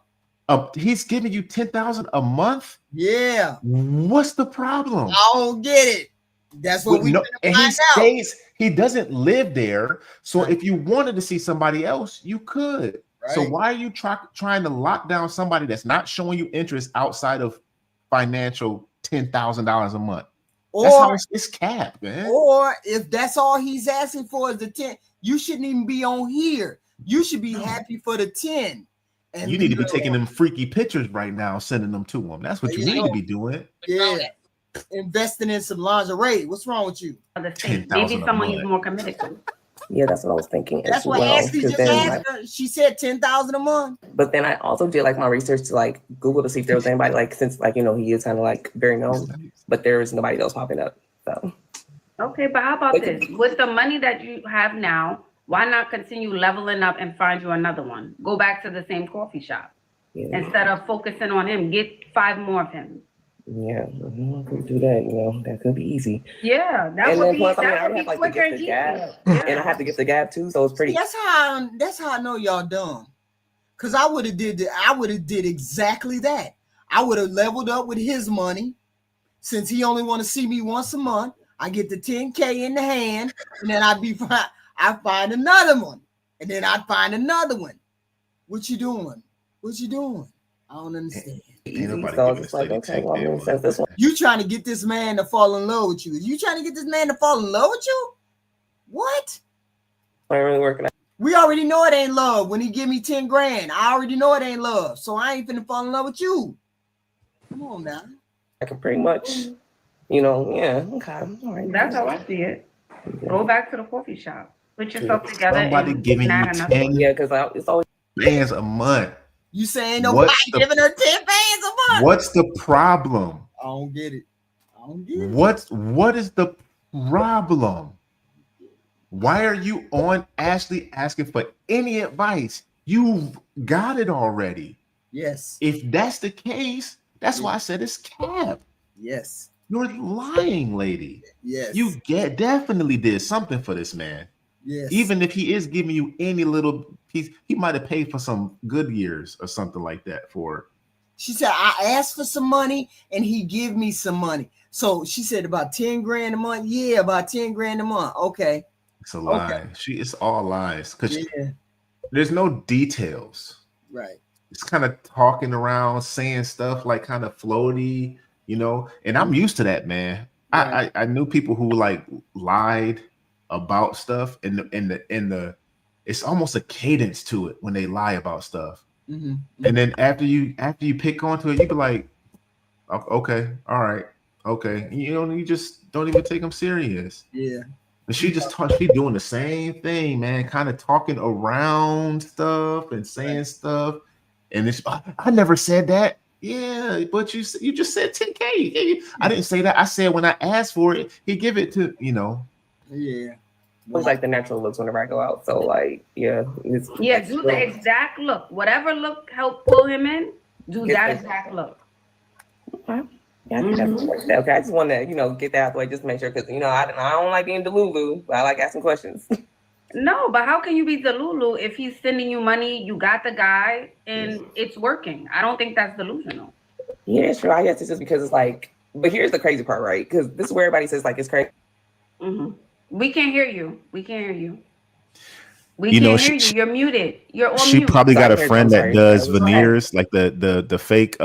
He's giving you 10,000 a month. Yeah. What's the problem? I don't get it. That's what we and he stays. He doesn't live there. So if you wanted to see somebody else, you could. Right. So why are you trying to lock down somebody that's not showing you interest outside of financial $10,000 a month? That's how it's capped, man. Or if that's all he's asking for is the 10, you shouldn't even be on here. You should be happy for the 10. And you need to be taking them freaky pictures right now, sending them to him. That's what you need to be doing. Yeah. Investing in some lingerie. What's wrong with you? Maybe someone he's more committed to. Yeah, that's what I was thinking. That's what Ashley just asked her. She said 10,000 a month. But then I also did like my research to like Google to see if there was anybody like, since like, you know, he is kind of like very known, but there is nobody else popping up. So okay, but how about this? With the money that you have now, why not continue leveling up and find you another one? Go back to the same coffee shop instead of focusing on him. Get 5 more of him. Yeah, I could do that. You know, that could be easy. Yeah, that would be quicker and easier. And I have to get the gap too, so it's pretty. That's how I know y'all dumb. Cause I would have did exactly that. I would have leveled up with his money, since he only want to see me once a month. I get the 10K in the hand, and then I'd be fine. I find another one, and then I'd find another one. What you doing? What you doing? I don't understand. So it's like, okay, well, I'm gonna sense this one. You trying to get this man to fall in love with you? You trying to get this man to fall in love with you? What? I ain't really working out. We already know it ain't love. When he give me 10 grand, I already know it ain't love. So I ain't finna fall in love with you. Come on now. I can pretty much, you know, yeah, okay. All right. That's how I see it. Go back to the coffee shop. Put yourself together. Somebody giving you 10 it's always bands a month. You saying nobody giving her 10 bands a month? What's the problem? I don't get it. What is the problem? Why are you on Ashley asking for any advice? You've got it already. Yes. If that's the case, that's why I said it's cap. Yes. You're lying, lady. Yes. You definitely did something for this man. Yes. Even if he is giving you any little piece, he might have paid for some good years or something like that for. She said, I asked for some money and he give me some money. So she said about 10 grand a month. Yeah, about 10 grand a month. Okay. It's a lie. It's all lies because there's no details. Right. It's kind of talking around, saying stuff like kind of floaty, you know. And I'm used to that, man. Right. I knew people who like lied about stuff, and the it's almost a cadence to it when they lie about stuff. Mm-hmm. And then after you pick onto it, you be like, okay, all right, okay. You just don't even take them serious. Yeah. And she doing the same thing, man, kind of talking around stuff and saying stuff. And it's, I never said that. Yeah, but you just said 10K. I didn't say that. I said when I asked for it, he give it to, you know. Yeah. It's like the natural looks whenever I go out. So like, yeah. Do the exact look. Whatever look help pull him in, do that exact look. Okay. Yeah, I think that's okay. I just want to, get that out the way, just to make sure, because I don't like being delulu, but I like asking questions. No, but how can you be delulu if he's sending you money, you got the guy, and it's working? I don't think that's delusional. Yeah, sure. I guess it's just because it's like, but here's the crazy part, right? Because this is where everybody says like it's crazy. Mm-hmm. We can't hear you. We can't hear you. We can't hear you. You're muted. You're on mute. She probably got a friend that does veneers, like the fake,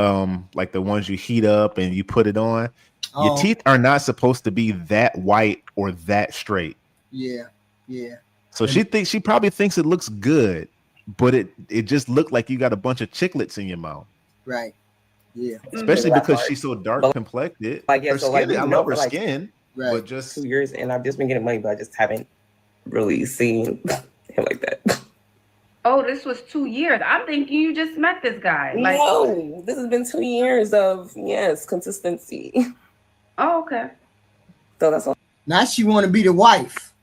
like the ones you heat up and you put it on. Oh. Your teeth are not supposed to be that white or that straight. Yeah, yeah. So she probably thinks it looks good, but it just looked like you got a bunch of chiclets in your mouth. Right. Yeah. Especially because she's so dark complected. Like, yeah, her so skin, like, I love her skin. Right. But just 2 years, and I've just been getting money, but I just haven't really seen him like that. Oh, this was 2 years. I'm thinking you just met this guy. Like, no, this has been 2 years of consistency. Oh, okay. So that's all. Now she want to be the wife.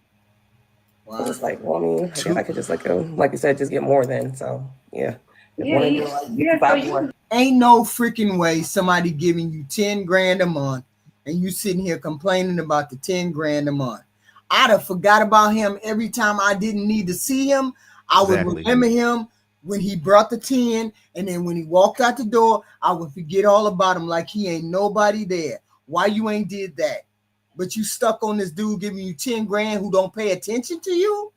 Wow. Just like, well, I mean, I guess I could just like you said, just get more then. So yeah. Ain't no freaking way somebody giving you 10 grand a month and you sitting here complaining about the 10 grand a month. I'd have forgot about him every time I didn't need to see him. I would remember him when he brought the 10, and then when he walked out the door, I would forget all about him like he ain't nobody there. Why you ain't did that? But you stuck on this dude giving you 10 grand who don't pay attention to you?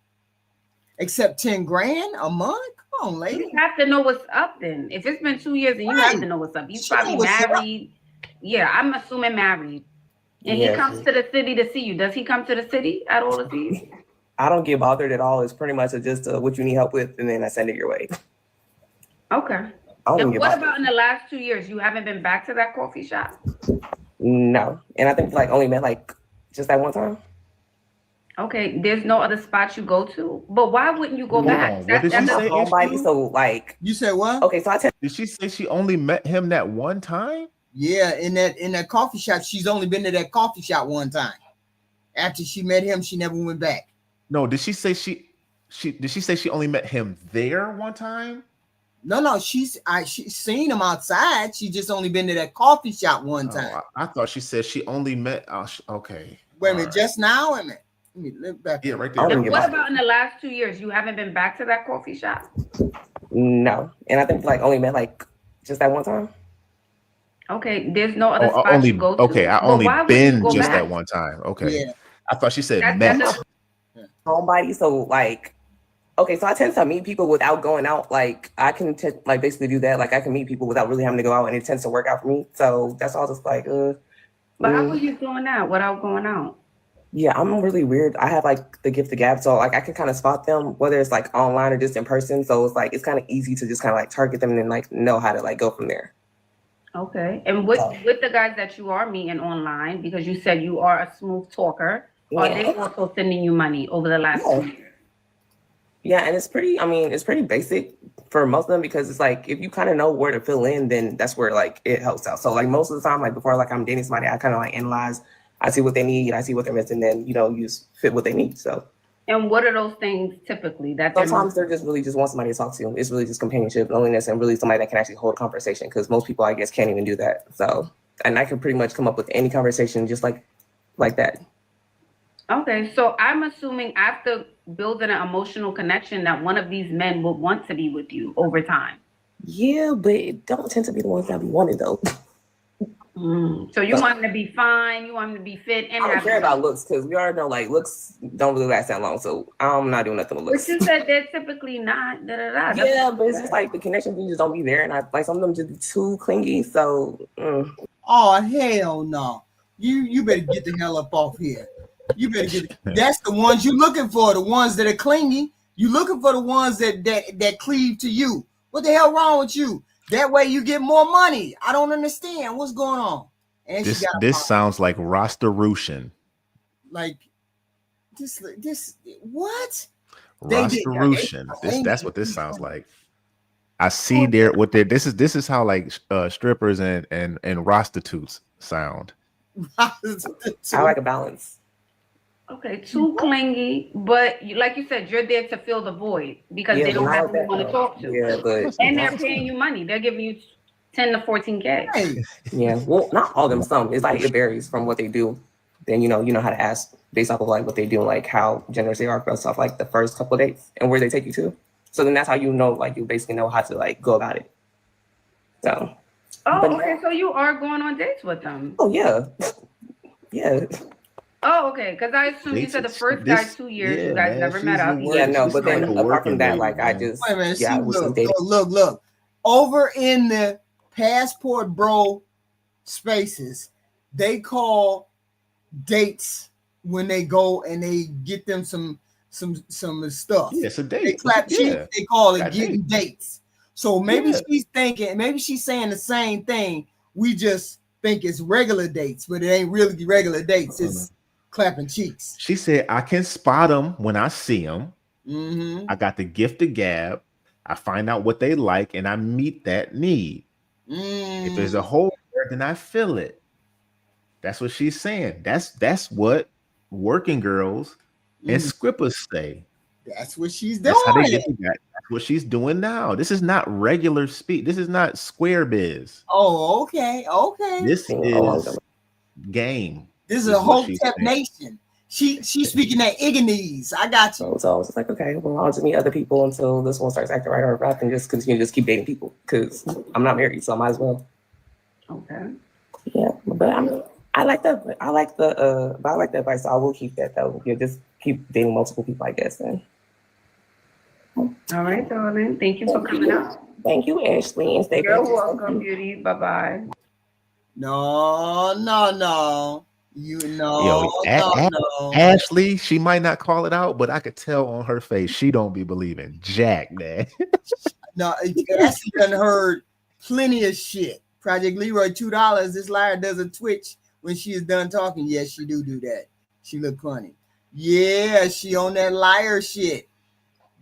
Except 10 grand a month? Come on, lady. You have to know what's up then. If it's been 2 years, then you have to know what's up. He's probably married. Yeah, I'm assuming married. And he comes to the city to see you. Does he come to the city at all to see you? I don't get bothered at all. It's pretty much just what you need help with, and then I send it your way. Okay. And what about in the last 2 years? You haven't been back to that coffee shop? No. And I think like only met like just that one time. Okay. There's no other spots you go to? But why wouldn't you go back? What did she say? Homebody, so like you said what? Okay, so did she say she only met him that one time? Yeah, in that coffee shop. She's only been to that coffee shop one time. After she met him, she never went back. No, did she say she only met him there one time? No, she's seen him outside. She just only been to that coffee shop one time. I thought she said she only met. Okay. Wait a minute, just now. Wait a minute. Let me look back. Yeah, right there. And what about in the last 2 years? You haven't been back to that coffee shop? No, and I think like only met like just that one time. Okay, there's no other spots you go to. Okay, I only been just that one time. Okay, yeah. I thought she said met. Homebody, so like, okay, so I tend to meet people without going out. Like I can like basically do that. Like I can meet people without really having to go out, and it tends to work out for me. So that's all just like. But how are you doing that without going out? Yeah, I'm really weird. I have like the gift of gab, so like I can kind of spot them whether it's like online or just in person. So it's like it's kind of easy to just kind of like target them and then like know how to like go from there. Okay, and with the guys that you are meeting online, because you said you are a smooth talker, are they also sending you money over the last 2 years? Yeah, and it's pretty basic for most of them because it's like if you kind of know where to fill in, then that's where like it helps out. So like most of the time, like before like I'm dating somebody, I kind of like analyze. I see what they need, I see what they're missing, then you fit what they need. So. And what are those things typically? That sometimes they're just really just want somebody to talk to. It's really just companionship, loneliness, and really somebody that can actually hold a conversation. Because most people, I guess, can't even do that. So, and I can pretty much come up with any conversation just like that. Okay, so I'm assuming after building an emotional connection, that one of these men will want to be with you over time. Yeah, but it don't tend to be the ones that we wanted though. So you want him to be fine, you want him to be fit, and I don't care about looks because we already know like looks don't really last that long. So I'm not doing nothing with looks. But you said they're typically not. Yeah, but it's just like the connection just don't be there, and I like some of them just be too clingy. So. Oh hell no! You better get the hell up off here. You better get. That's the ones you're looking for. The ones that are clingy. You looking for the ones that cleave to you. What the hell wrong with you? That way you get more money. I don't understand what's going on. And this sounds like Rosterution. Like this what? Rosterution. That's what this sounds like. I see this is how like strippers and prostitutes sound. I like a balance. Okay, too clingy, but like you said, you're there to fill the void because they don't have anyone to talk to. Yeah, but and they're paying you money. They're giving you 10 to 14K. Hey. Yeah, well, not all of them. Some it's like it varies from what they do. Then you know how to ask based off of like what they do, like how generous they are based off like the first couple of dates and where they take you to. So then that's how you know, like you basically know how to like go about it. So. Okay. So you are going on dates with them? Oh yeah, yeah. Oh, okay. Because I assume you said the first guy 2 years, you guys never met up. Yeah, no, but then apart from that, like I just wait a minute, look. Over in the passport bro spaces, they call dates when they go and they get them some stuff. Yeah, it's a date. They clap cheeks, they call it getting dates. So maybe she's thinking, maybe she's saying the same thing. We just think it's regular dates, but it ain't really regular dates. It's clapping cheeks. She said, I can spot them when I see them. Mm-hmm. I got the gift of gab. I find out what they like and I meet that need. If there's a hole there, then I fill it. That's what she's saying. That's what working girls and scrippers say. That's what she's doing. That's how they get that. That's what she's doing now. This is not regular speak. This is not square biz. Oh, okay. This is game. This is a whole Tep Nation. She's speaking that Igganese. I got you. So I was like, okay, well, I'll just meet other people until this one starts acting right, or I can just continue to just keep dating people because I'm not married, so I might as well. Okay. Yeah, but I like the advice. So I will keep that though. You just keep dating multiple people, I guess. Then. All right, darling. Thank you for coming out. Thank you, Ashley. And You're welcome, beauty. Bye-bye. No. You know, no. Ashley, she might not call it out, but I could tell on her face she don't be believing Jack, man. No, Ashley done heard plenty of shit. Project Leroy, $2. This liar does a twitch when she is done talking. Yes, she do that. She look funny. Yeah, she on that liar shit.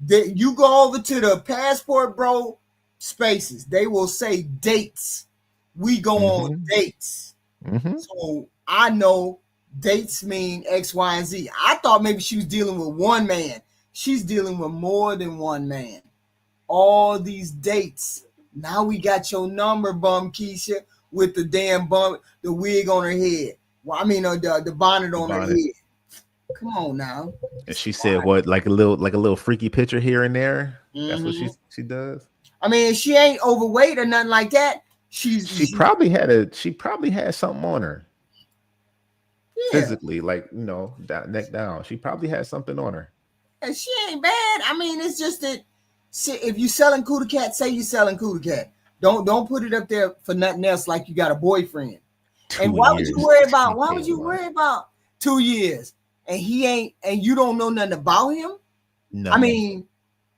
You go over to the passport bro spaces. They will say dates. We go on dates. So I know dates mean X, Y, and Z. I thought maybe she was dealing with one man. She's dealing with more than one man. All these dates. Now we got your number, bum Keisha, with the damn bum, the wig on her head. Well, I mean, the bonnet on her head. Come on now. And she said, "What, like a little freaky picture here and there?" That's what she does. I mean, she ain't overweight or nothing like that. She probably had something on her. Physically, like, you know, neck down. She probably had something on her. And she ain't bad. I mean, it's just that if you selling Cootie Cat, say you selling Cootie Cat. Don't put it up there for nothing else like you got a boyfriend. And why would you worry about 2 years? And he ain't, and you don't know nothing about him? No. I mean,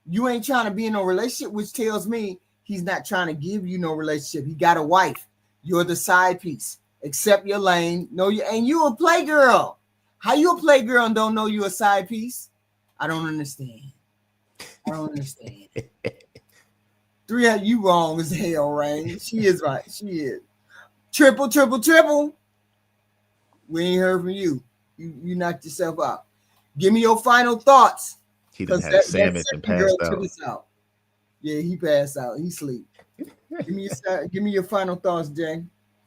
you ain't trying to be in a relationship, which tells me he's not trying to give you no relationship. He got a wife. You're the side piece. Accept your lane. And you a playgirl. How you a playgirl and don't know you a side piece? I don't understand. You wrong as hell, Rain. She is right. She is. Triple. We ain't heard from you. You knocked yourself out. Give me your final thoughts. He done had a sandwich and passed out. Yeah, he passed out. He sleep. Give me your final thoughts, Jay.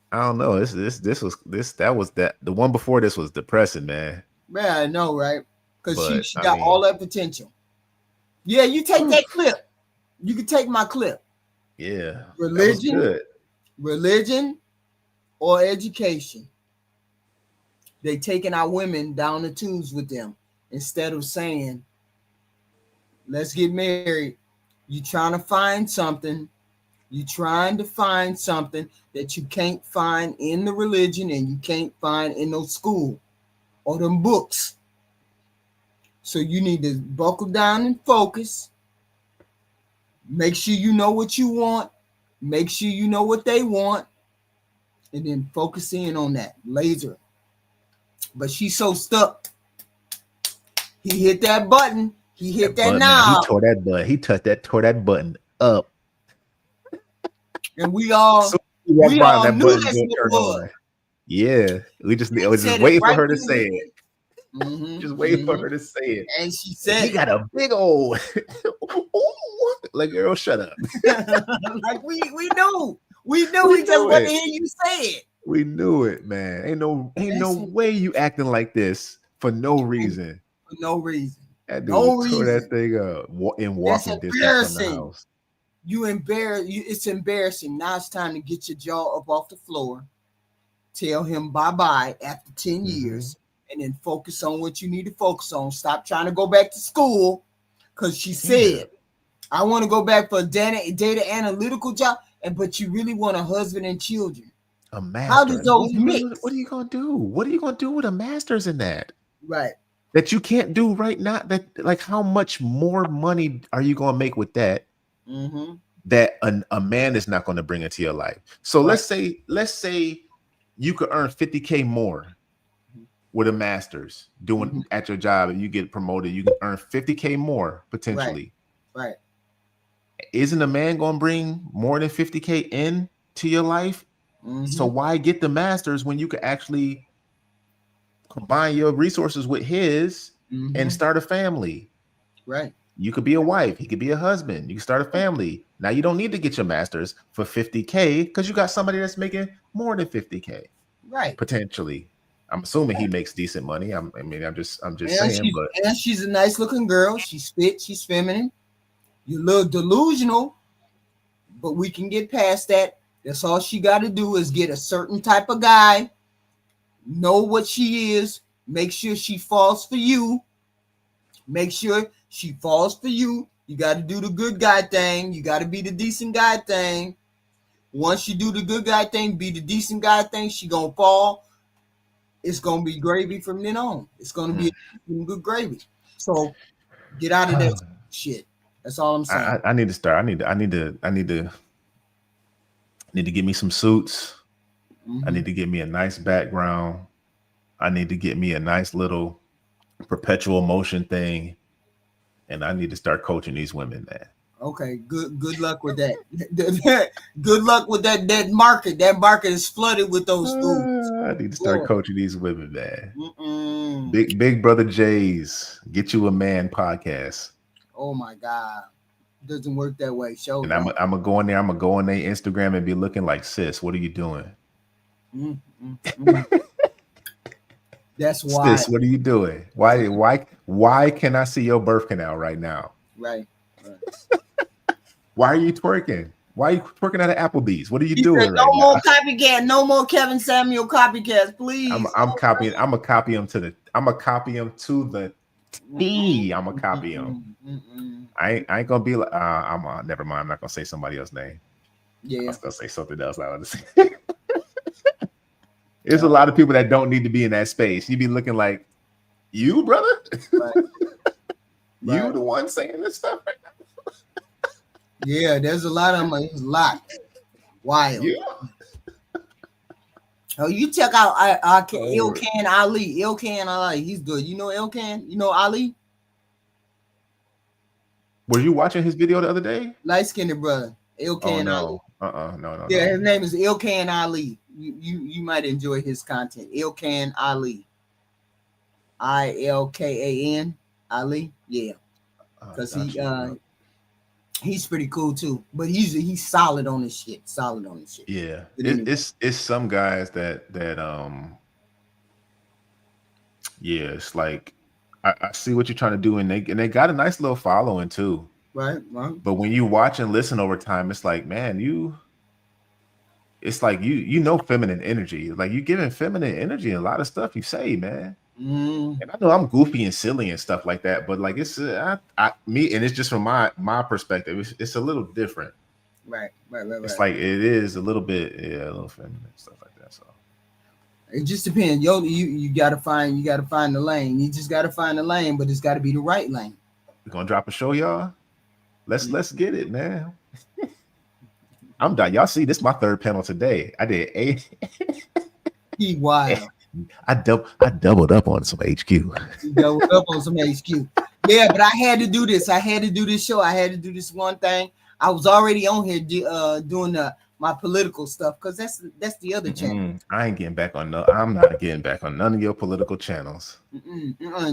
I don't know. The one before this was depressing, man. Man, I know, right? Because she got all that potential. Yeah, you take that clip. You can take my clip. Yeah. Religion or education. They taking our women down the tubes with them instead of saying, let's get married. You trying to find something. You trying to find something that you can't find in the religion and you can't find in no school or them books. So you need to buckle down and focus. Make sure you know what you want. Make sure you know what they want. And then focus in on that. Laser. But she's so stuck. He hit that button. He hit that knob. He tore that button. He tore that button up. And we all So knew that's what it was. Yeah, we just Said waiting it for right her to when say we it. Just waiting for her to say it. And she And said he got a big old like, girl, shut up. like we knew. We just knew want it. to hear you say it. We knew it, man. Ain't no way you acting like this for no reason. For no reason. That dude No tore reason. that thing up in walking distance from the house. It's embarrassing. Now it's time to get your jaw up off the floor. Tell him bye-bye after 10 years. And then focus on what you need to focus on. Stop trying to go back to school. Because she said, I want to go back for a data analytical job. But you really want a husband and children. A master's. How does those mix? What are you going to do? What are you going to do with a master's in that? Right. That you can't do right now. That, like, how much more money are you going to make with that? That a man is not going to bring into your life. So let's say you could earn 50K more with a master's doing at your job, and you get promoted, you can earn 50K more potentially. Right. Isn't a man going to bring more than 50K into your life? So why get the master's when you could actually combine your resources with his and start a family? Right. You could be a wife. He could be a husband. You can start a family. Now you don't need to get your master's for 50K because you got somebody that's making more than 50K. Right. Potentially. I'm assuming he makes decent money. I'm just saying. And she's a nice looking girl. She's fit. She's feminine. You're a little delusional, but we can get past that. That's all she got to do is get a certain type of guy, know what she is, make sure she falls for you. Make sure she falls for you. You got to do the good guy thing. You got to be the decent guy thing. Once you do the good guy thing, be the decent guy thing, she going to fall. It's going to be gravy from then on. It's going to be good gravy. So get out of that shit. That's all I'm saying. I need to start. I need to get me some suits. I need to get me a nice background. I need to get me a nice little perpetual motion thing. And I need to start coaching these women, man. Okay, good luck with that. Good luck with that market. That market is flooded with those dudes. I need to start coaching these women, man. Big Brother Jay's Get You a Man podcast. Oh my God. Doesn't work that way. Show and I'm gonna go in there. I'm gonna go on their Instagram and be looking like, sis, what are you doing? That's why. Sis, what are you doing? Why can I see your birth canal right now? Right. Why are you twerking? Why are you twerking at Applebee's? What are you doing right now? No more copycat. No more Kevin Samuel copycats, please. I'm copying. I'm gonna copy him to the T. I'm gonna copy him. I ain't gonna be like. Never mind. I'm not gonna say somebody else's name. Yeah. I was gonna say something else. I was say. There's a lot of people that don't need to be in that space. You be looking like, you, brother. Right. You the one saying this stuff right now. Yeah, there's a lot of them. It's a lot. Wild. Yeah. Oh, you check out Ilkan Ali. Ilkan Ali, he's good. You know Ilkan? You know Ali? Were you watching his video the other day? Light-skinned brother. Ilkan Ali. No. Yeah, his name is Ilkan Ali. You might enjoy his content. Ilkan Ali. ILKAN Ali. Yeah. Because he's pretty cool too. But he's solid on his shit. Yeah. It's some guys that yeah, it's like I see what you're trying to do, and they got a nice little following too. Right. But when you watch and listen over time, it's like, man, it's like you know feminine energy. Like you giving feminine energy in a lot of stuff you say, man. And I know I'm goofy and silly and stuff like that, but like it's me, and it's just from my perspective, it's a little different. Right. It's like it is a little bit, a little feminine stuff like that. So it just depends. You gotta find the lane. You just gotta find the lane, but it's gotta be the right lane. We're gonna drop a show, y'all. Let's get it, man. I'm done. Y'all see, this is my third panel today. I did 8. He wild. I doubled up on some HQ. You doubled up on some HQ. Yeah, but I had to do this. I had to do this show. I had to do this one thing. I was already on here doing the my political stuff because that's the other channel. I ain't getting back on I'm not getting back on none of your political channels.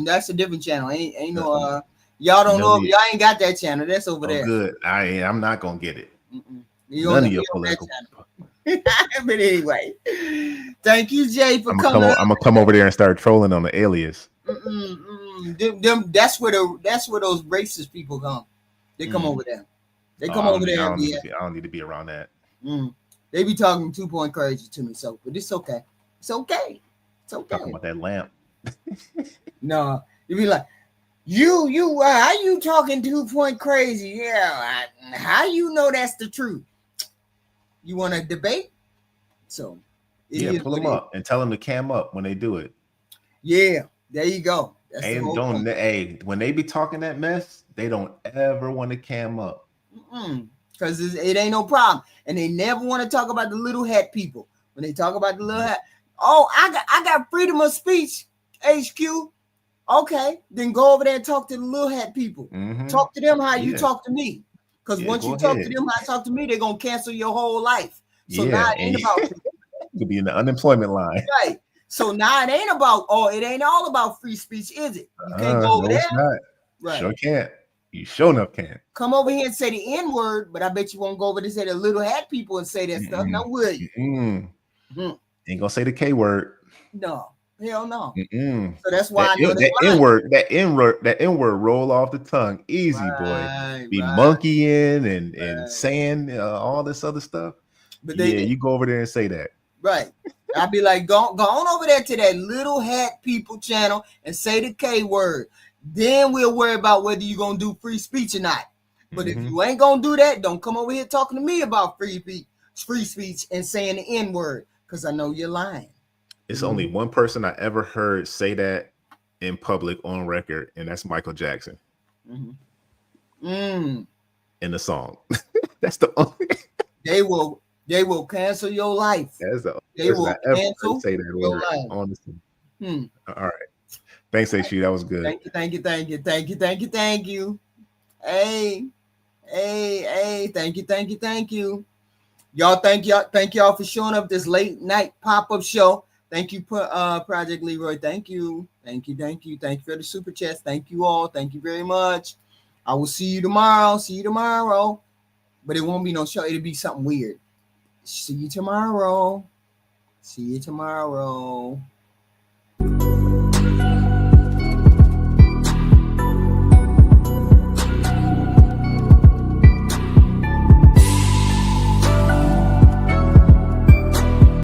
That's a different channel. Ain't no y'all don't know y'all ain't got that channel. That's over there. Good. I'm not gonna get it. None of your political. But anyway, thank you, Jay, for coming. I'm gonna come over there and start trolling on the alias. That's where those racist people come. They come over there. They come over there. I don't need to be around that. They be talking 2 point crazy to me, so but it's okay. It's okay. It's okay. Talking about that lamp. No, you be like, you how you talking 2 point crazy? Yeah, how you know that's the truth? You want to debate? So pull them up and tell them to cam up when they do it. Yeah, there you go. That's when they be talking that mess, they don't ever want to cam up. Because it ain't no problem, and they never want to talk about the little hat people. When they talk about the little hat, I got freedom of speech, HQ. Okay, then go over there and talk to the little hat people. Talk to them how you talk to me. Because once you talk to them how you talk to me, they're gonna cancel your whole life. So now it ain't about could be in the unemployment line. Right. So now it ain't about it ain't all about free speech, is it? You can't go over there. It's not. Right. Sure can't. You sure enough can't. Come over here and say the N-word, but I bet you won't go over there and say the little hat people and say that stuff. Now will you? Ain't gonna say the K word. No. Hell no. So that's why I know that N-word roll off the tongue easy, boy. Be monkeying and saying all this other stuff. But you go over there and say that. Right. I'd be like, go on over there to that little hat people channel and say the K word. Then we'll worry about whether you're gonna do free speech or not. But if you ain't gonna do that, don't come over here talking to me about free speech and saying the N-word, because I know you're lying. It's only one person I ever heard say that in public on record, and that's Michael Jackson. In the song. That's the only. They will cancel your life. That's the they will I ever cancel say that word. life. Honestly. All right. Thanks, HU. That was good. Thank you. Hey, thank you. Y'all, thank y'all for showing up this late night pop-up show. Thank you, Project Leroy. Thank you for the super chats. Thank you all. Thank you very much. I will see you tomorrow. But it won't be no show. It'll be something weird. See you tomorrow.